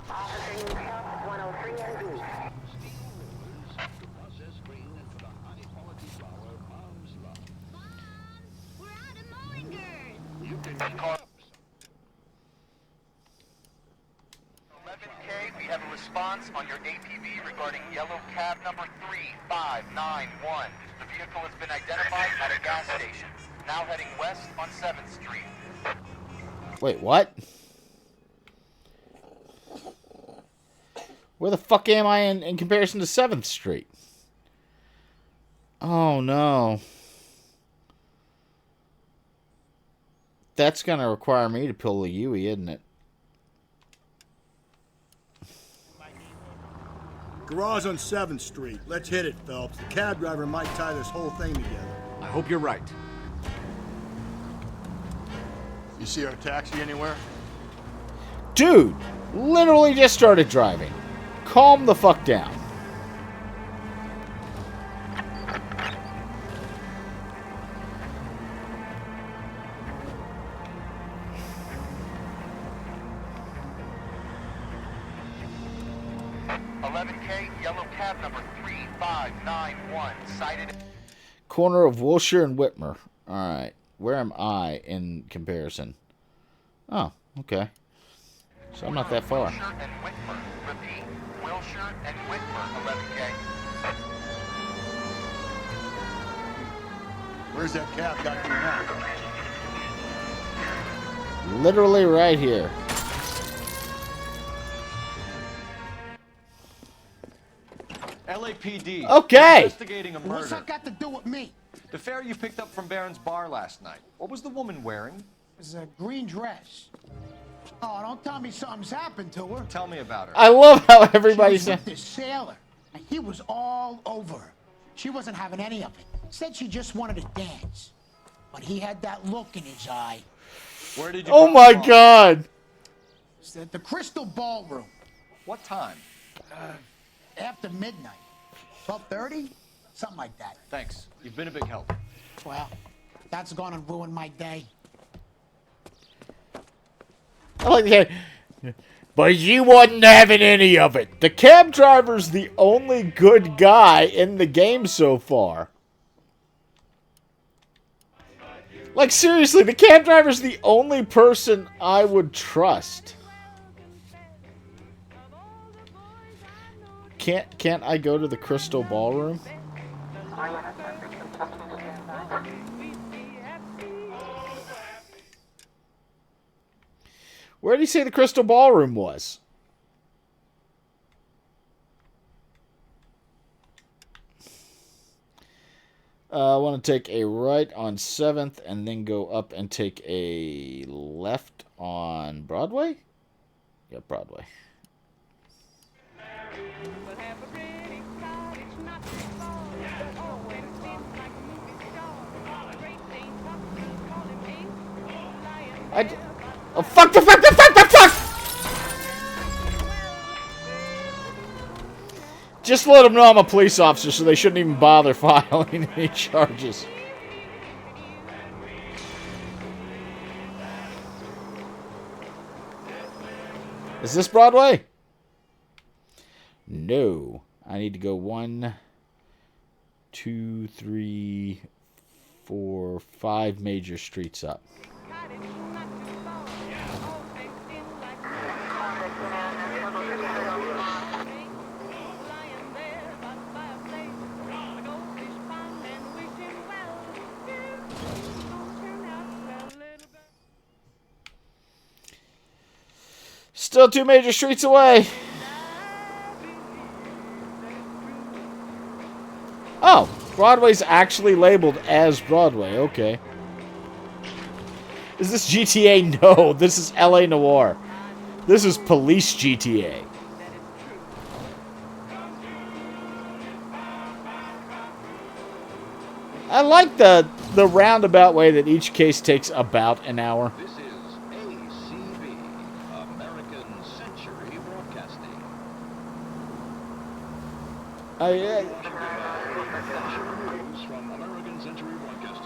Officer Newcastle 103 NB. We have a response on your APB regarding yellow cab number 3591. The vehicle has been identified at a gas station. Now heading west on 7th Street. Wait, what? Where the fuck am I in comparison to 7th Street? Oh, no. That's going to require me to pull a Yui, isn't it? Garage on 7th Street. Let's hit it, Phelps. The cab driver might tie this whole thing together. I hope you're right. You see our taxi anywhere? Dude, literally just started driving. Calm the fuck down. Number 3591 cited. Corner of Wilshire and Whitmer. Alright. Where am I in comparison? Oh, okay. So I'm not that far. Wilshire and Whitmer. Repeat. Wilshire and Whitmer. 11K. Where's that cab got you now? Literally right here. LAPD. Okay. Investigating a murder. What's that got to do with me? The fare you picked up from Barron's bar last night. What was the woman wearing? It was a green dress. Oh, don't tell me something's happened to her. Tell me about her. I love how everybody's She was with this sailor, and he was all over her. She wasn't having any of it. Said she just wanted to dance. But he had that look in his eye. Where did you Oh my God. It's at the Crystal Ballroom. What time? After midnight. 12:30? Something like that. Thanks. You've been a big help. Well, that's gonna ruin my day. I like that. But you wasn't having any of it. The cab driver's the only good guy in the game so far. Like, seriously, the cab driver's the only person I would trust. Can't I go to the Crystal Ballroom? Where did he say the Crystal Ballroom was? I want to take a right on 7th and then go up and take a left on Broadway? Yeah, Broadway. Oh, fuck the fuck the fuck the fuck! Just let them know I'm a police officer, so they shouldn't even bother filing any charges. Is this Broadway? No. I need to go 1, 2, 3, 4, 5 major streets up. Still 2 major streets away. Oh, Broadway's actually labeled as Broadway. Okay. Is this GTA? No, this is LA Noire. This is police GTA. I like the roundabout way that each case takes about an hour. This is ACB, American Century Broadcasting.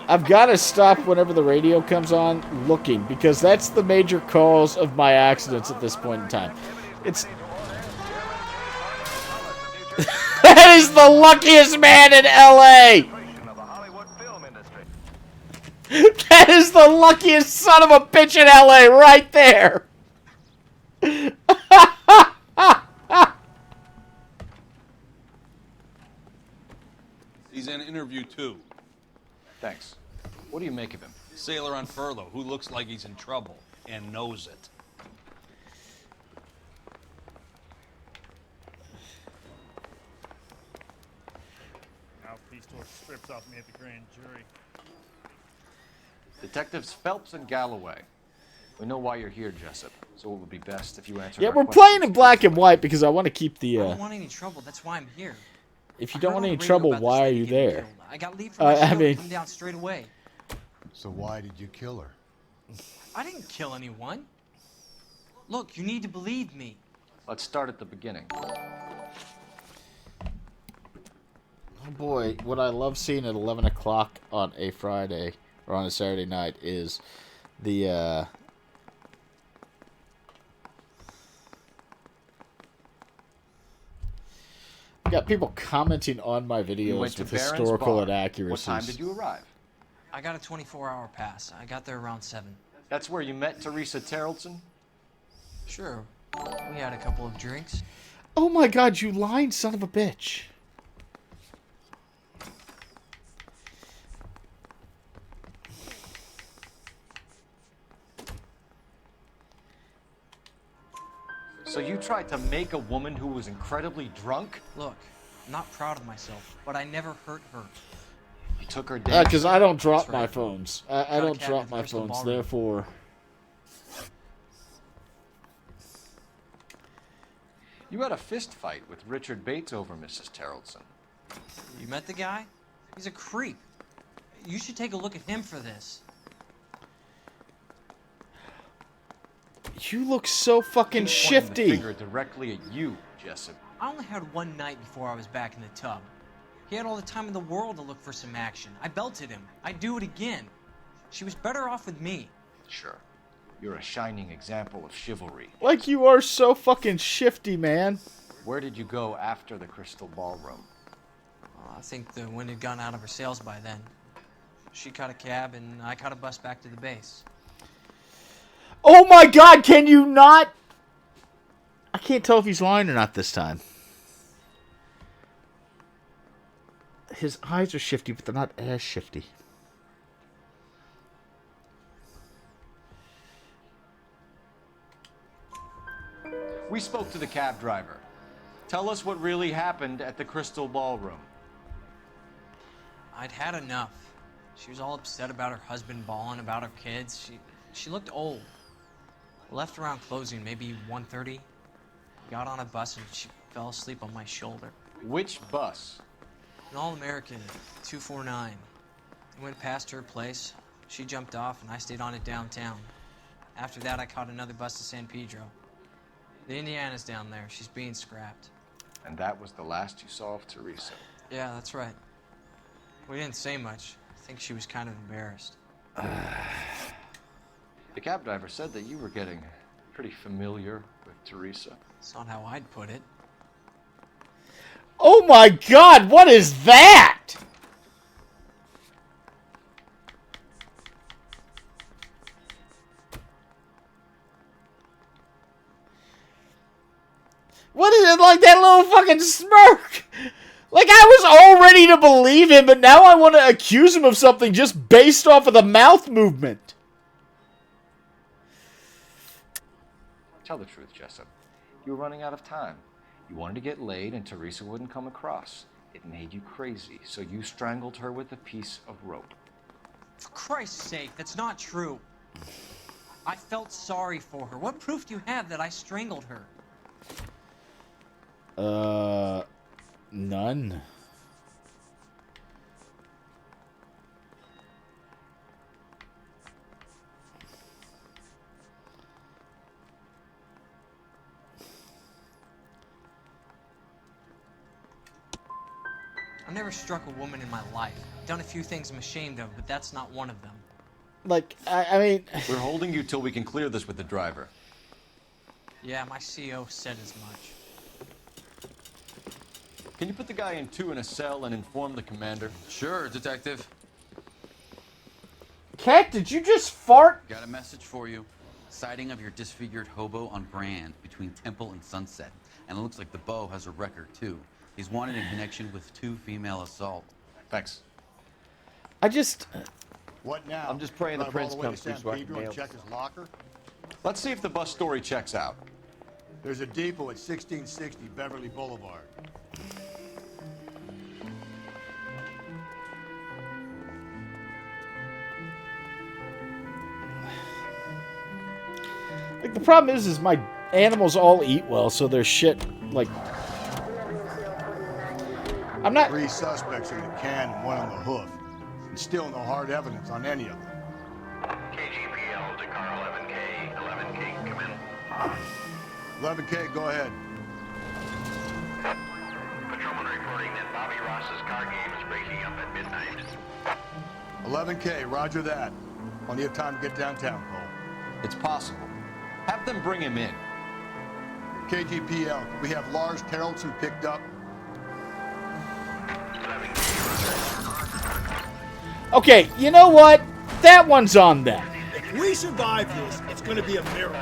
I've got to stop whenever the radio comes on looking, because that's the major cause of my accidents at this point in time. It's... That is the luckiest man in LA! That is the luckiest son of a bitch in LA right there! He's in interview 2. Thanks. What do you make of him? Sailor on furlough who looks like he's in trouble and knows it. Now Peace Torch strips off me at the grand jury. Detectives Phelps and Galloway. We know why you're here, Jessup, so it would be best if you answered Yeah, our we're questions. playing in black and white because I want to keep the... I don't want any trouble. That's why I'm here. If you don't want any trouble, why are you there? I got leave from my show I mean... to come down straight away. So why did you kill her? I didn't kill anyone. Look, you need to believe me. Let's start at the beginning. Oh boy, what I love seeing at 11 o'clock on a Friday, or on a Saturday night, is the, got people commenting on my You went videos to with Barron's historical Bar. inaccuracies. What time did you arrive? I got a 24-hour pass. I got there around 7. That's where you met Teresa Terrellson? Sure. We had a couple of drinks. Oh my god, you lying son of a bitch. So you tried to make a woman who was incredibly drunk? Look, I'm not proud of myself, but I never hurt her. You took her down? Because I don't drop That's my right. phones. I don't drop my phones, therefore... You had a fist fight with Richard Bates over Mrs. Terrellson. You met the guy? He's a creep. You should take a look at him for this. You look so fucking Pointing the shifty. finger directly at you, Jessup. I only had one night before I was back in the tub. He had all the time in the world to look for some action. I belted him. I'd do it again. She was better off with me. Sure. You're a shining example of chivalry. Like you are so fucking shifty, man. Where did you go after the Crystal Ballroom? I think the wind had gone out of her sails by then. She caught a cab and I caught a bus back to the base. Oh my god, can you not? I can't tell if he's lying or not this time. His eyes are shifty, but they're not as shifty. We spoke to the cab driver. Tell us what really happened at the Crystal Ballroom. I'd had enough. She was all upset about her husband bawling about her kids. She looked old. Left around closing, maybe 1:30. Got on a bus and she fell asleep on my shoulder. Which bus? An All-American, 249. I went past her place. She jumped off and I stayed on it downtown. After that, I caught another bus to San Pedro. The Indiana's down there. She's being scrapped. And that was the last you saw of Teresa. Yeah, that's right. We didn't say much. I think she was kind of embarrassed. The cab driver said that you were getting pretty familiar with Teresa. It's not how I'd put it. Oh my God, what is that? What is it, like that little fucking smirk? Like, I was all ready to believe him, but now I want to accuse him of something just based off of the mouth movement. Tell the truth, Jessup. You were running out of time. You wanted to get laid and Teresa wouldn't come across. It made you crazy, so you strangled her with a piece of rope. For Christ's sake, that's not true. I felt sorry for her. What proof do you have that I strangled her? None. I've never struck a woman in my life. Done a few things I'm ashamed of, but that's not one of them. Like, I mean... We're holding you till we can clear this with the driver. Yeah, my CO said as much. Can you put the guy in 2 in a cell and inform the commander? Sure, Detective. Cat, did you just fart? Got a message for you. Sighting of your disfigured hobo on Grand between Temple and Sunset. And it looks like the Beau has a record, too. He's wanted in connection with 2 female assault. Thanks. I just... What now? I'm just praying the Drive prince all the way comes to through San so I can Pedro and nail check his locker? Let's see if the bus story checks out. There's a depot at 1660 Beverly Boulevard. Like, the problem is my animals all eat well, so their shit, like... I'm not... 3 suspects in the can and 1 on the hoof. And still no hard evidence on any of them. KGPL to car 11K. 11K, come in. 11K, go ahead. Patrolman reporting that Bobby Ross's car game is breaking up at midnight. 11K, roger that. Plenty of time to get downtown, Cole. It's possible. Have them bring him in. KGPL, we have Lars Terrelson picked up. Okay, you know what? That one's on them. If we survive this, it's gonna be a miracle.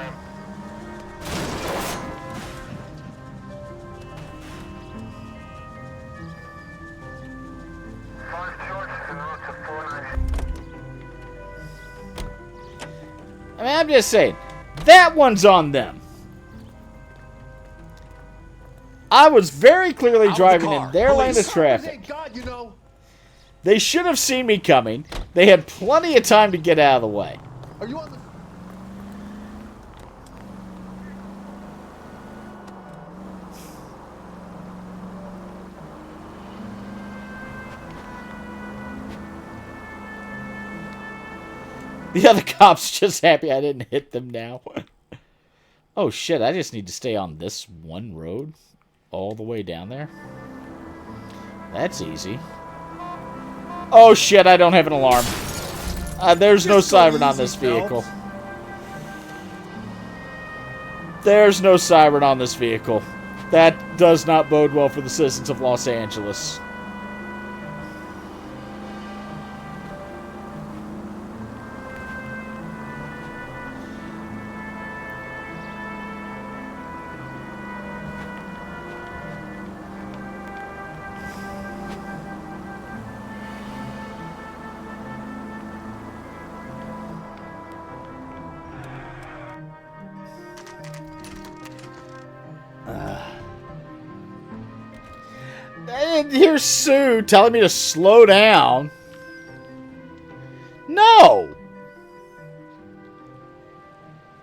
I mean, I'm just saying, that one's on them. I was very clearly driving in their lane of traffic. God, you know. They should have seen me coming. They had plenty of time to get out of the way. Are you on the... The other cop's just happy I didn't hit them now. Oh shit, I just need to stay on this one road all the way down there. That's easy. Oh shit, I don't have an alarm. There's no siren on this vehicle. There's no siren on this vehicle. That does not bode well for the citizens of Los Angeles. then here's Sue telling me to slow down. No.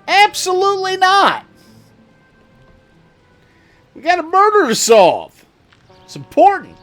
Absolutely not. We got a murder to solve. It's important.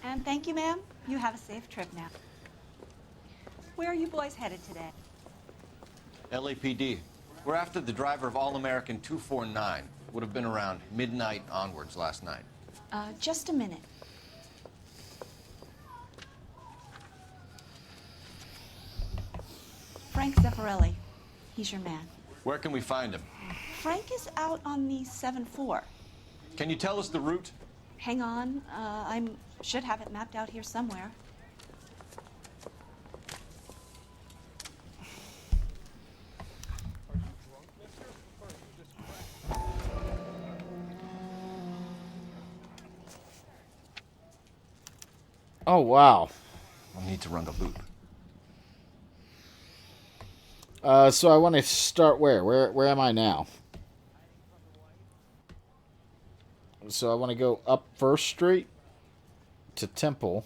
And thank you, ma'am. You have a safe trip now. Where are you boys headed today? LAPD. We're after the driver of All-American 249. Would have been around midnight onwards last night. Just a minute. Frank Zeffirelli. He's your man. Where can we find him? Frank is out on the 7-4. Can you tell us the route? Hang on. I should have it mapped out here somewhere. Oh, wow. We'll need to run the loop. So I want to start where? Where am I now? So I want to go up 1st Street to Temple.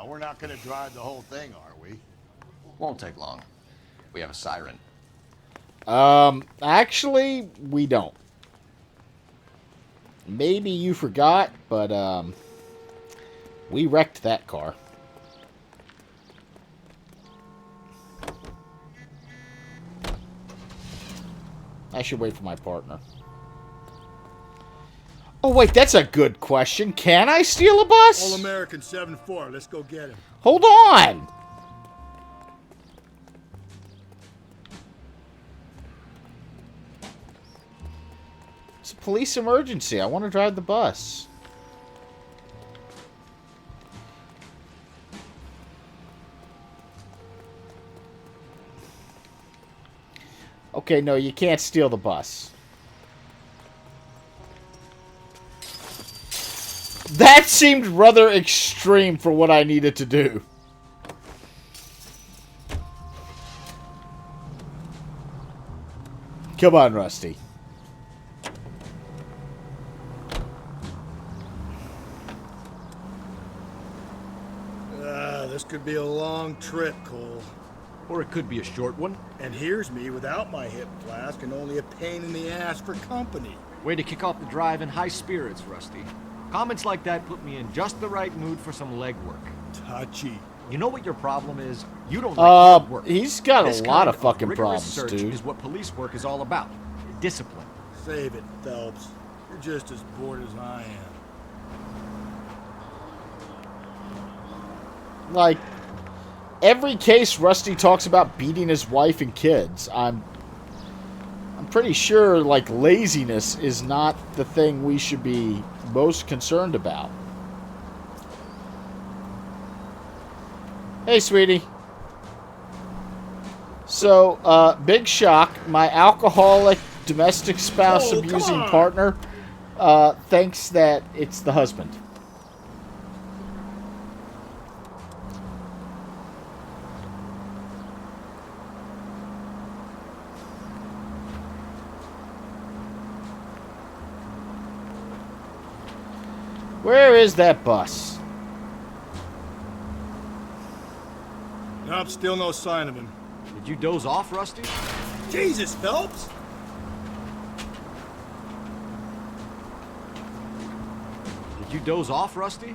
We're not going to drive the whole thing, are we? Won't take long. We have a siren. Actually, we don't. Maybe you forgot, but, we wrecked that car. I should wait for my partner. Oh, wait, that's a good question. Can I steal a bus? All-American 7-4. Let's go get him. Hold on. It's a police emergency. I want to drive the bus. Okay, no, you can't steal the bus. That seemed rather extreme for what I needed to do. Come on, Rusty. This could be a long trip, Cole. Or it could be a short one. And here's me without my hip flask and only a pain in the ass for company. Way to kick off the drive in high spirits, Rusty. Comments like that put me in just the right mood for some legwork. Touchy. You know what your problem is? You don't like hard work. He's got This a lot kind of fucking rigorous problems, search dude. is what police work is all about. Discipline. Save it, Phelps. You're just as bored as I am. Like, every case Rusty talks about beating his wife and kids. I'm pretty sure, like, laziness is not the thing we should be most concerned about. Hey, sweetie. So, big shock. My alcoholic domestic spouse abusing partner thinks that it's the husband. Where is that bus? Nope, still no sign of him. Did you doze off, Rusty? Jesus, Phelps! Did you doze off, Rusty?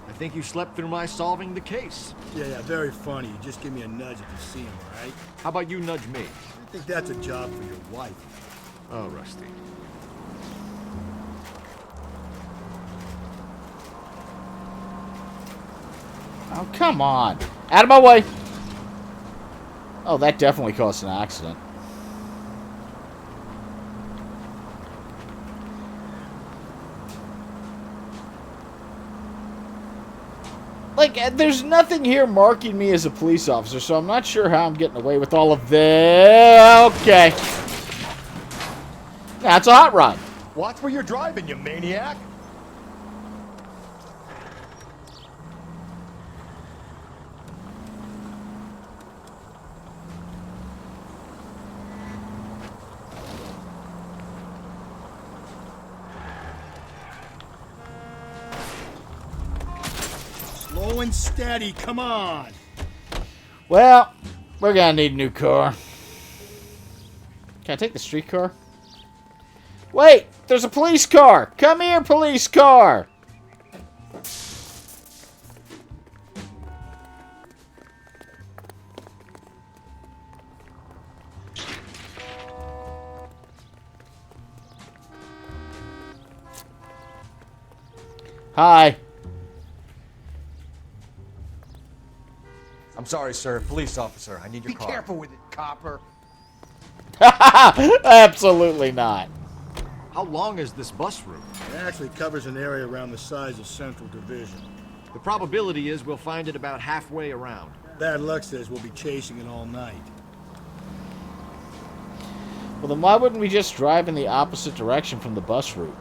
I think you slept through my solving the case. Yeah, very funny. You just give me a nudge if you see him, all right? How about you nudge me? I think that's a job for your wife. Oh, Rusty. Oh, come on. Out of my way. Oh, that definitely caused an accident. Like, there's nothing here marking me as a police officer, so I'm not sure how I'm getting away with all of this. Okay. That's a hot rod. Watch where you're driving, you maniac. Slow and steady, come on. Well, we're gonna need a new car. Can I take the streetcar? Wait, there's a police car. Come here, police car. Hi. I'm sorry, sir. Police officer, I need your car. Be careful with it, copper. Absolutely not. How long is this bus route? It actually covers an area around the size of Central Division. The probability is we'll find it about halfway around. Bad luck says we'll be chasing it all night. Well, then why wouldn't we just drive in the opposite direction from the bus route?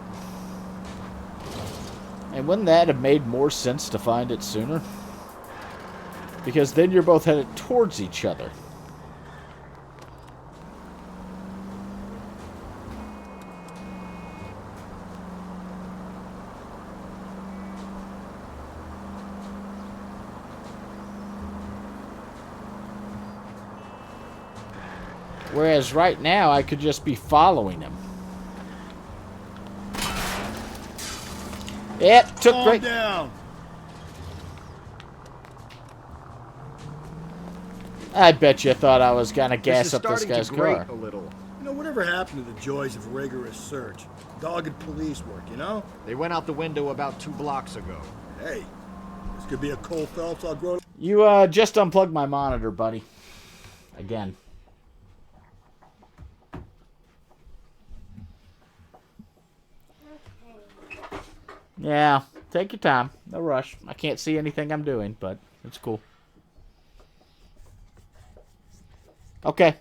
And wouldn't that have made more sense to find it sooner? Because then you're both headed towards each other. Whereas right now, I could just be following him. It took Calm down. I bet you thought I was gonna gas up this guy's car. A little. You know, whatever happened to the joys of rigorous search? Dogged police work, you know? They went out the window about 2 blocks ago. Hey, this could be a Cole Phelps I'll grow. You just unplugged my monitor, buddy. Again. Yeah, take your time. No rush. I can't see anything I'm doing, but it's cool. Okay.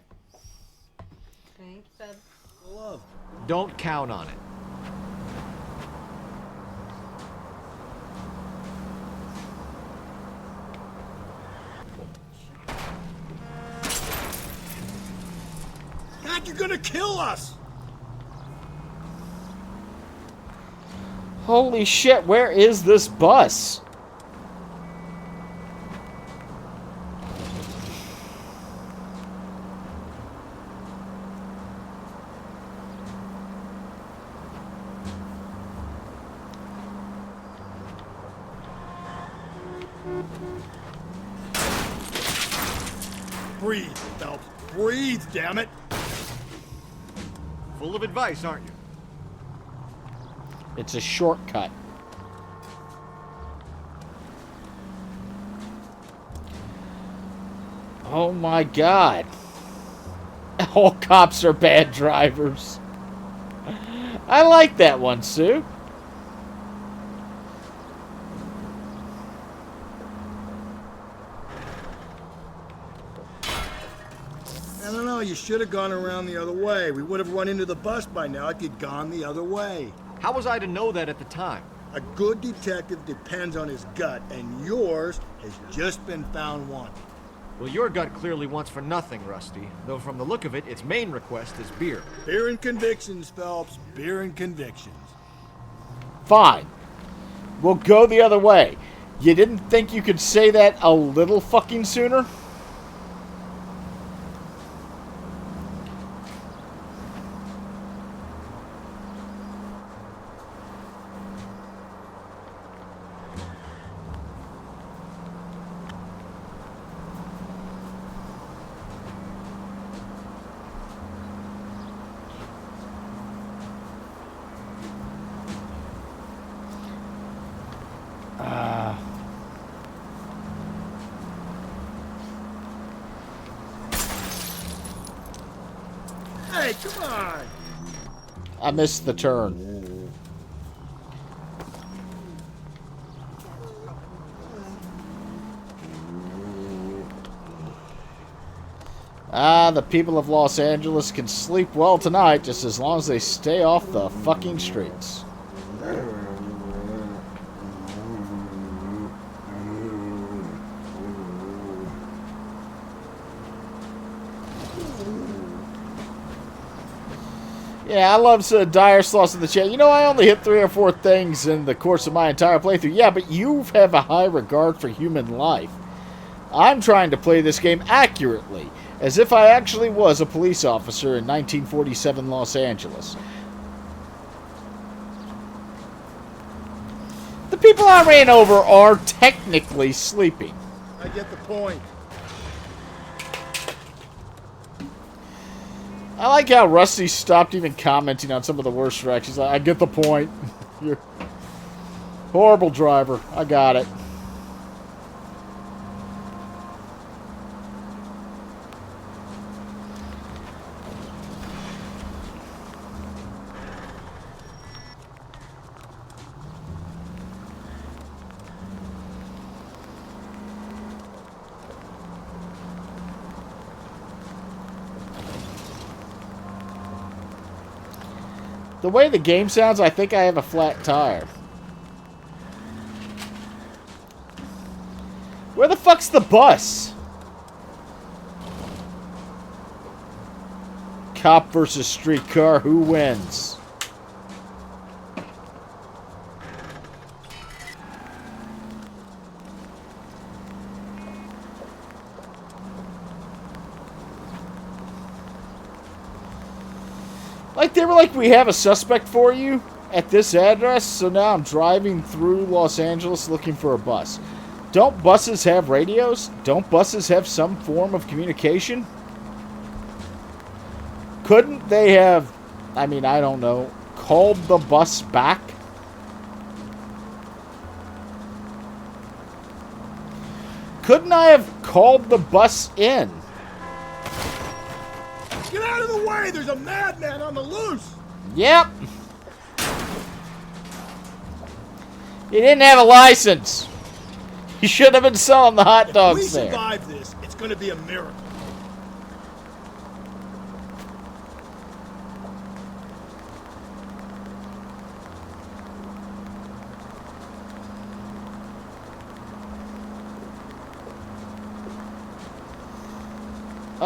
Thanks, Bub. Love. Don't count on it. God, you're gonna kill us! Holy shit, where is this bus? Breathe, Phelps. Breathe, damn it! Full of advice, aren't you? It's a shortcut. Oh my god. All cops are bad drivers. I like that one, Sue. I don't know, you should have gone around the other way. We would have run into the bus by now if you'd gone the other way. How was I to know that at the time? A good detective depends on his gut, and yours has just been found wanting. Well, your gut clearly wants for nothing, Rusty. Though from the look of it, its main request is beer. Beer and convictions, Phelps. Beer and convictions. Fine. We'll go the other way. You didn't think you could say that a little fucking sooner? Hey, come on! I missed the turn. The people of Los Angeles can sleep well tonight just as long as they stay off the fucking streets. Yeah, I love Dire Sloss in the chat. You know, I only hit 3 or 4 things in the course of my entire playthrough. Yeah, but you have a high regard for human life. I'm trying to play this game accurately, as if I actually was a police officer in 1947 Los Angeles. The people I ran over are technically sleeping. I get the point. I like how Rusty stopped even commenting on some of the worst wrecks. He's like, I get the point. You're horrible driver. I got it. The way the game sounds, I think I have a flat tire. Where the fuck's the bus? Cop versus streetcar, who wins? Like, they were like, we have a suspect for you at this address, so now I'm driving through Los Angeles looking for a bus. Don't buses have radios? Don't buses have some form of communication? Couldn't they have, I mean, I don't know, called the bus back? Couldn't I have called the bus in? Get out of the way! There's a madman on the loose! Yep. He didn't have a license. He should have been selling the hot dogs there. If we survive this, it's going to be a miracle.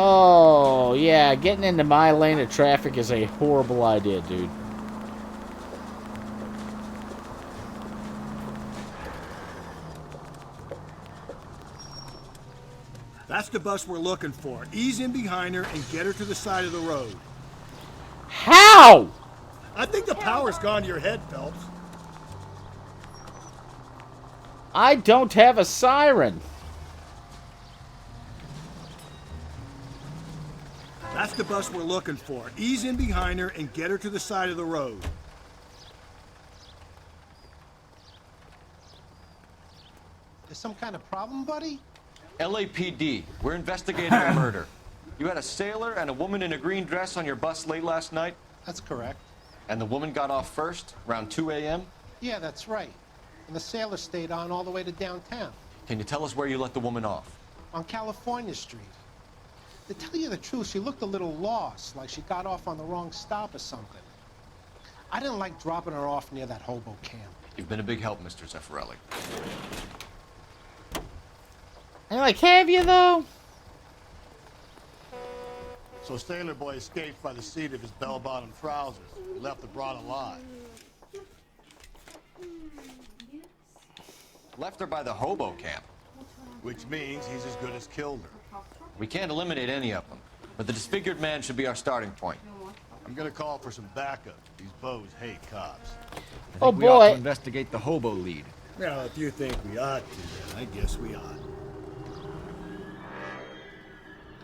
Oh, yeah, getting into my lane of traffic is a horrible idea, dude. That's the bus we're looking for. Ease in behind her and get her to the side of the road. How? I think the power's gone to your head, Phelps. I don't have a siren. That's the bus we're looking for. Ease in behind her and get her to the side of the road. There's some kind of problem, buddy? LAPD, we're investigating a murder. You had a sailor and a woman in a green dress on your bus late last night? That's correct. And the woman got off first, around 2 a.m.? Yeah, that's right. And the sailor stayed on all the way to downtown. Can you tell us where you let the woman off? On California Street. To tell you the truth, she looked a little lost, like she got off on the wrong stop or something. I didn't like dropping her off near that hobo camp. You've been a big help, Mr. Zeffirelli. I'm like, have you, though? So Sailor Boy escaped by the seat of his bell-bottom trousers. He left the broad alive. Left her by the hobo camp. Which means he's as good as killed her. We can't eliminate any of them, but the disfigured man should be our starting point. I'm gonna call for some backup. These bows hate cops. I think we ought to investigate the hobo lead. Well, if you think we ought to, then I guess we ought.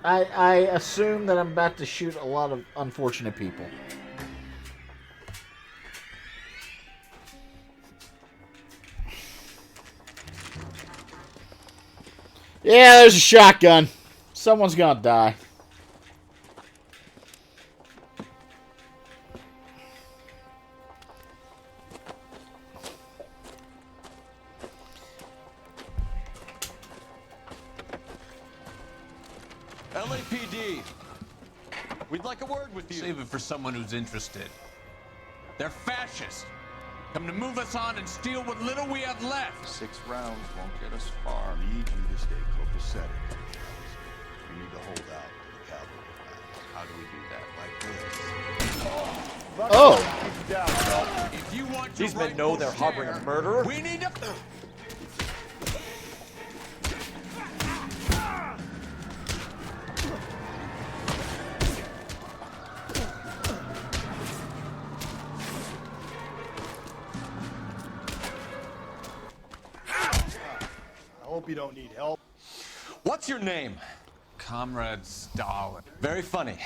I assume that I'm about to shoot a lot of unfortunate people. Yeah, there's a shotgun. Someone's gonna die. LAPD, We'd like a word with you. Save it for someone who's interested. They're fascists. Come to move us on and steal what little we have left. 6 rounds won't get us far. I need you to stay copacetic. You need to hold out for the cavalry round. How do we do that? Like this. Oh. If you want These men know they're harboring a murderer. we need to... I hope you don't need help. What's your name? Comrade Stalin. Very funny.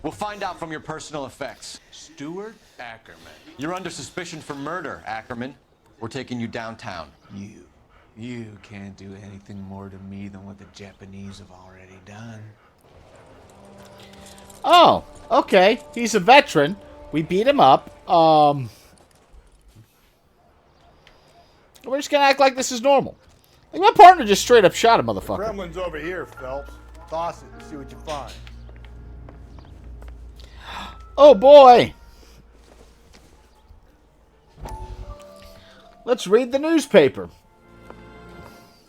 We'll find out from your personal effects. Stuart Ackerman. You're under suspicion for murder, Ackerman. We're taking you downtown. You can't do anything more to me than what the Japanese have already done. Oh, okay. He's a veteran. We beat him up. We're just gonna act like this is normal. Like, my partner just straight up shot a motherfucker. Gremlin's over here, Phelps. Toss it and see what you find. Oh, boy. Let's read the newspaper.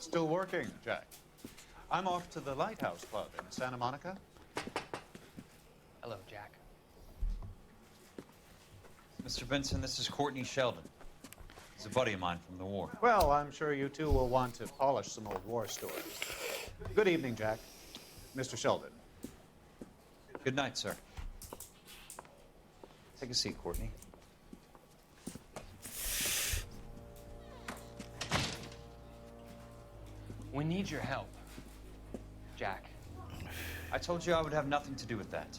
Still working, Jack. I'm off to the Lighthouse Club in Santa Monica. Hello, Jack. Mr. Benson, this is Courtney Sheldon. He's a buddy of mine from the war. Well, I'm sure you two will want to polish some old war stories. Good evening, Jack. Mr. Sheldon. Good night, sir. Take a seat, Courtney. We need your help, Jack. I told you I would have nothing to do with that.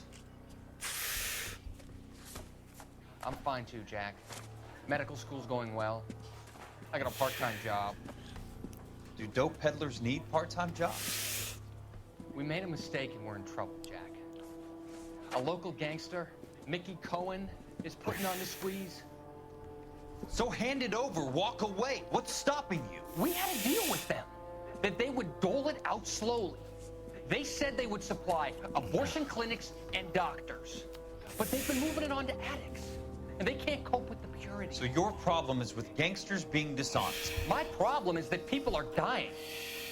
I'm fine too, Jack. Medical school's going well. I got a part-time job. Do dope peddlers need part-time jobs? We made a mistake and we're in trouble, Jack. A local gangster, Mickey Cohen, is putting on the squeeze. So hand it over, walk away. What's stopping you? We had a deal with them that they would dole it out slowly. They said they would supply abortion clinics and doctors, but they've been moving it on to addicts, and they can't cope with the purity. So your problem is with gangsters being dishonest. My problem is that people are dying,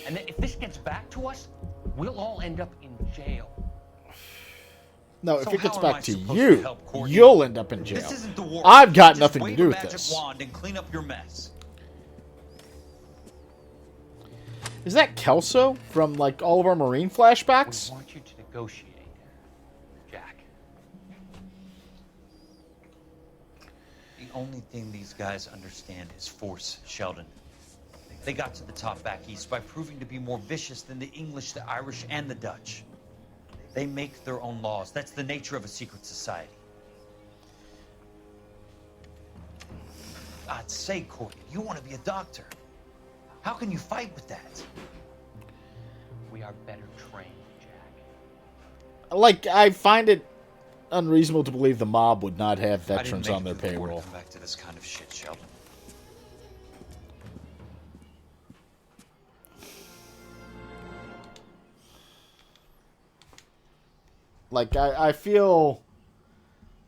and that if this gets back to us, we'll all end up in jail. No, if So it gets how am I back to supposed you, help, Courtney? you'll end up in jail. This isn't the war. I've got Just nothing to wave do a with magic this. wand and clean up your mess. Is that Kelso from, like, all of our Marine flashbacks? We want you to negotiate, Jack. The only thing these guys understand is force, Sheldon. They got to the top back east by proving to be more vicious than the English, the Irish, and the Dutch. They make their own laws. That's the nature of a secret society. I'd say, Courtney, you want to be a doctor. How can you fight with that? We are better trained, Jack. Like, I find it unreasonable to believe the mob would not have veterans on their I didn't make it through the war to payroll. come back to this kind of shit, Sheldon. Like, I feel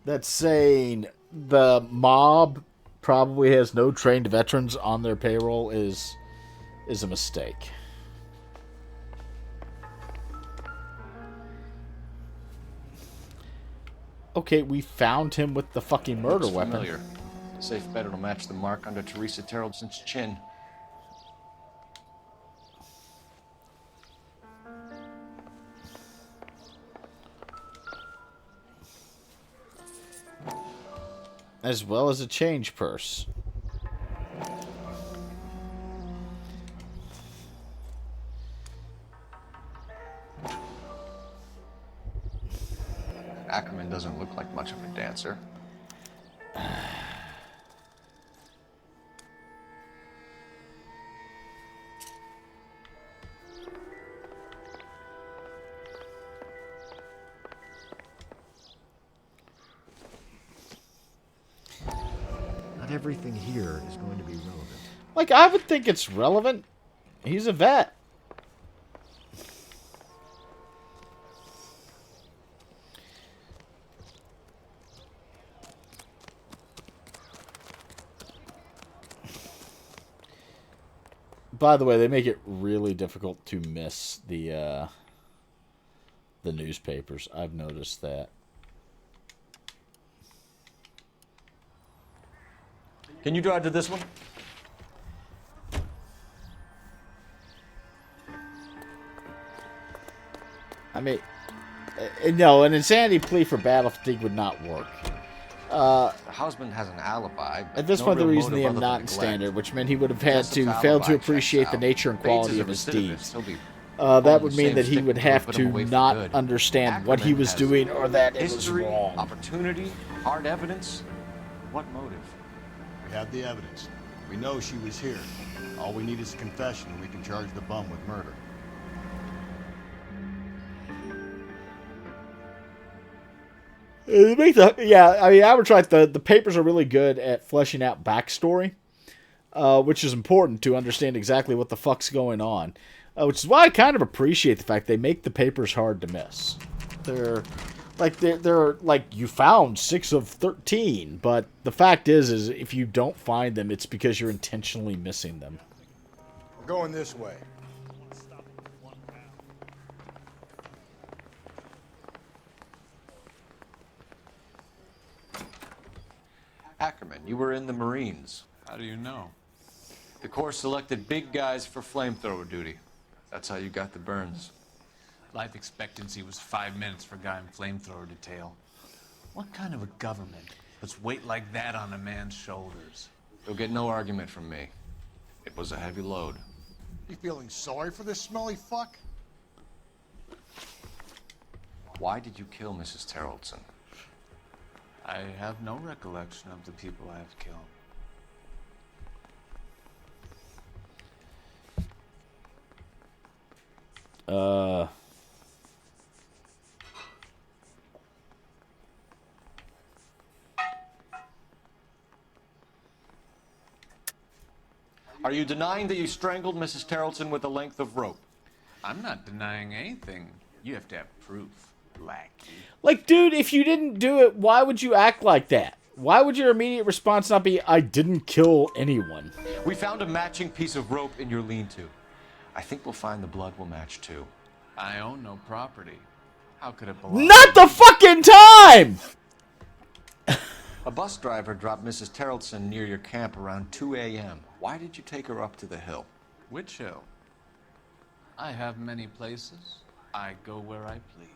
that saying the mob probably has no trained veterans on their payroll is a mistake. Okay, we found him with the fucking murder Looks weapon. familiar. A safe bet it'll match the mark under Teresa Terrelson's chin. As well as a change purse. Ackerman doesn't look like much of a dancer. Not everything here is going to be relevant. Like, I would think it's relevant. He's a vet. By the way, they make it really difficult to miss the newspapers. I've noticed that. Can you drive to this one? I mean, no, an insanity plea for battle fatigue would not work. Husband has an alibi. But At this no point, the real reason motive the other than not neglect. standard, which meant he would have had Jessup's to alibi fail to checks appreciate the out. nature and Bates quality is a of his recidivist. deeds. He'll be That pulling would the mean same that he stick would until we have put him to away for not good. understand what he Ackerman was has doing or that it was history, wrong. opportunity, hard evidence. What motive? We have the evidence. We know she was here. All we need is a confession, and we can charge the bum with murder. Yeah, I mean, I would try. The papers are really good at fleshing out backstory, which is important to understand exactly what the fuck's going on. Which is why I kind of appreciate the fact they make the papers hard to miss. They're like you found 6 of 13, but the fact is if you don't find them, it's because you're intentionally missing them. We're going this way. Ackerman, you were in the Marines. How do you know? The Corps selected big guys for flamethrower duty. That's how you got the burns. Life expectancy was 5 minutes for a guy in flamethrower detail. What kind of a government puts weight like that on a man's shoulders? You'll get no argument from me. It was a heavy load. You feeling sorry for this smelly fuck? Why did you kill Mrs. Terrellson? I have no recollection of the people I have killed. Are you denying that you strangled Mrs. Terrellson with a length of rope? I'm not denying anything. You have to have proof, lackey. Like, dude, if you didn't do it, why would you act like that? Why would your immediate response not be, I didn't kill anyone? We found a matching piece of rope in your lean-to. I think we'll find the blood will match too. I own no property. How could it belong? Not the fucking time! A bus driver dropped Mrs. Terrellson near your camp around 2 a.m. Why did you take her up to the hill? Which hill? I have many places. I go where I please.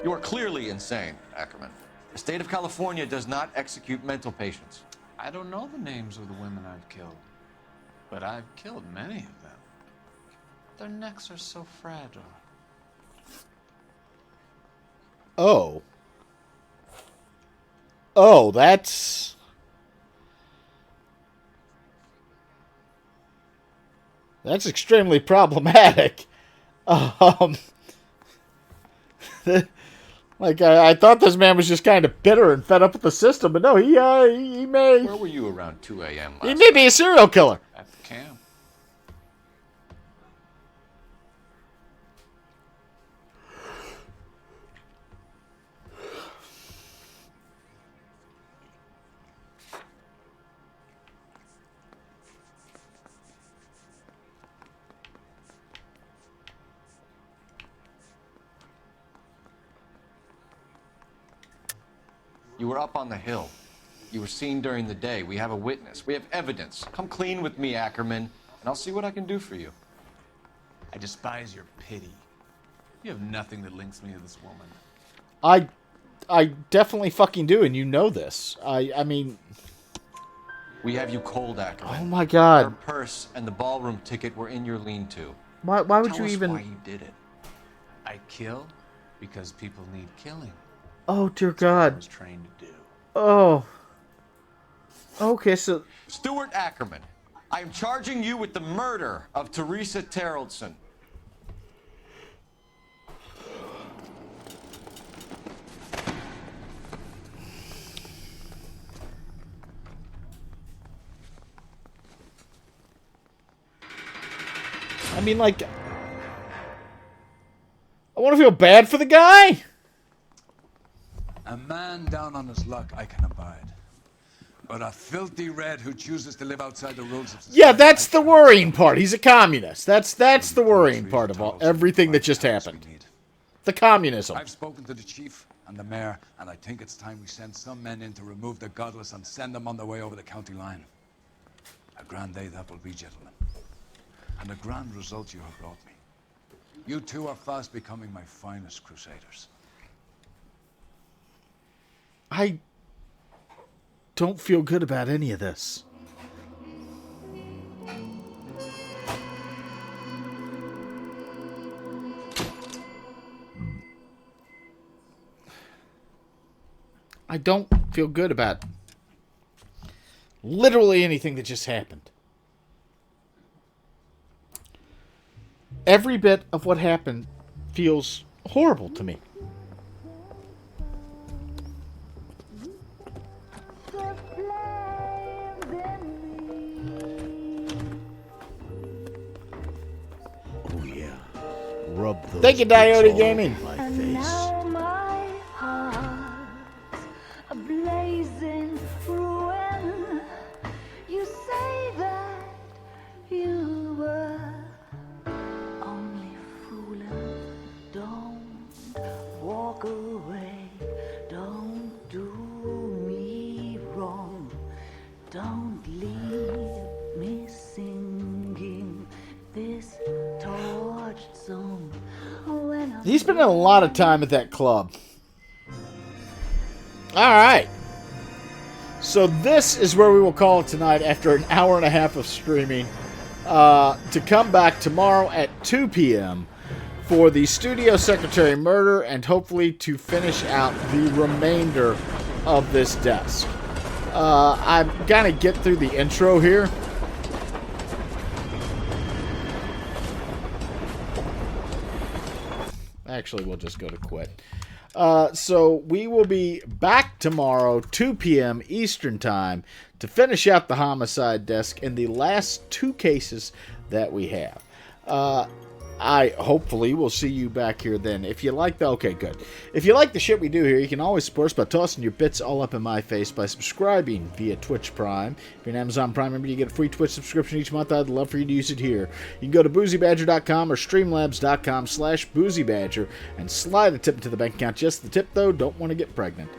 You are clearly insane, Ackerman. The state of California does not execute mental patients. I don't know the names of the women I've killed, but I've killed many of them. Their necks are so fragile. Oh. Oh, that's extremely problematic. Like, I thought this man was just kind of bitter and fed up with the system, but no, he may... Where were you around 2 a.m. He may be a serial killer. At the camp. You were up on the hill. You were seen during the day. We have a witness. We have evidence. Come clean with me, Ackerman, and I'll see what I can do for you. I despise your pity. You have nothing that links me to this woman. I definitely fucking do, and you know this. I mean... We have you cold, Ackerman. Oh my God. Her purse and the ballroom ticket were in your lean-to. Why would Tell you us even... why you did it. I kill because people need killing. Oh, dear That's what I God. was trained to do. Oh. Okay, so... Stuart Ackerman, I am charging you with the murder of Teresa Terrellson. I mean, like... want to feel bad for the guy. A man down on his luck I can abide. But a filthy red who chooses to live outside the rules of society. Yeah, that's the worrying part. He's a communist. That's the worrying part of everything that just happened. The communism. I've spoken to the chief and the mayor, and I think it's time we send some men in to remove the godless and send them on their way over the county line. A grand day that will be, gentlemen. And a grand result you have brought me. You two are fast becoming my finest crusaders. I don't feel good about any of this. I don't feel good about literally anything that just happened. Every bit of what happened feels horrible to me. Rub those Thank you, bits Diode all Gaming. over my face. My heart's a blazing ruin. You say that you were only fooling. Don't walk away. Don't do me wrong. Don't leave me singing this torched song. He's been in a lot of time at that club. Alright. So this is where we will call it tonight after an hour and a half of streaming. To come back tomorrow at 2 p.m. for the studio secretary murder and hopefully to finish out the remainder of this desk. I'm gonna get through the intro here. Actually, we'll just go to quit. So we will be back tomorrow, 2 p.m. Eastern Time, to finish out the homicide desk in the last two cases that we have. I hopefully will see you back here then. If you like the... Okay, good. If you like the shit we do here, you can always support us by tossing your bits all up in my face by subscribing via Twitch Prime. If you're an Amazon Prime member, you get a free Twitch subscription each month. I'd love for you to use it here. You can go to boozybadger.com or streamlabs.com/boozybadger and slide a tip into the bank account. Just the tip, though. Don't want to get pregnant.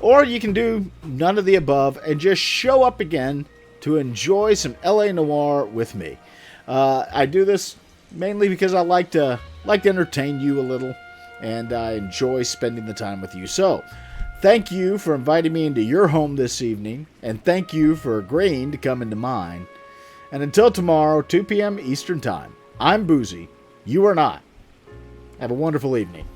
Or you can do none of the above and just show up again to enjoy some LA Noire with me. I do this mainly because I like to entertain you a little, and I enjoy spending the time with you. So, thank you for inviting me into your home this evening, and thank you for agreeing to come into mine. And until tomorrow, 2 p.m. Eastern Time, I'm Boozy. You are not. Have a wonderful evening.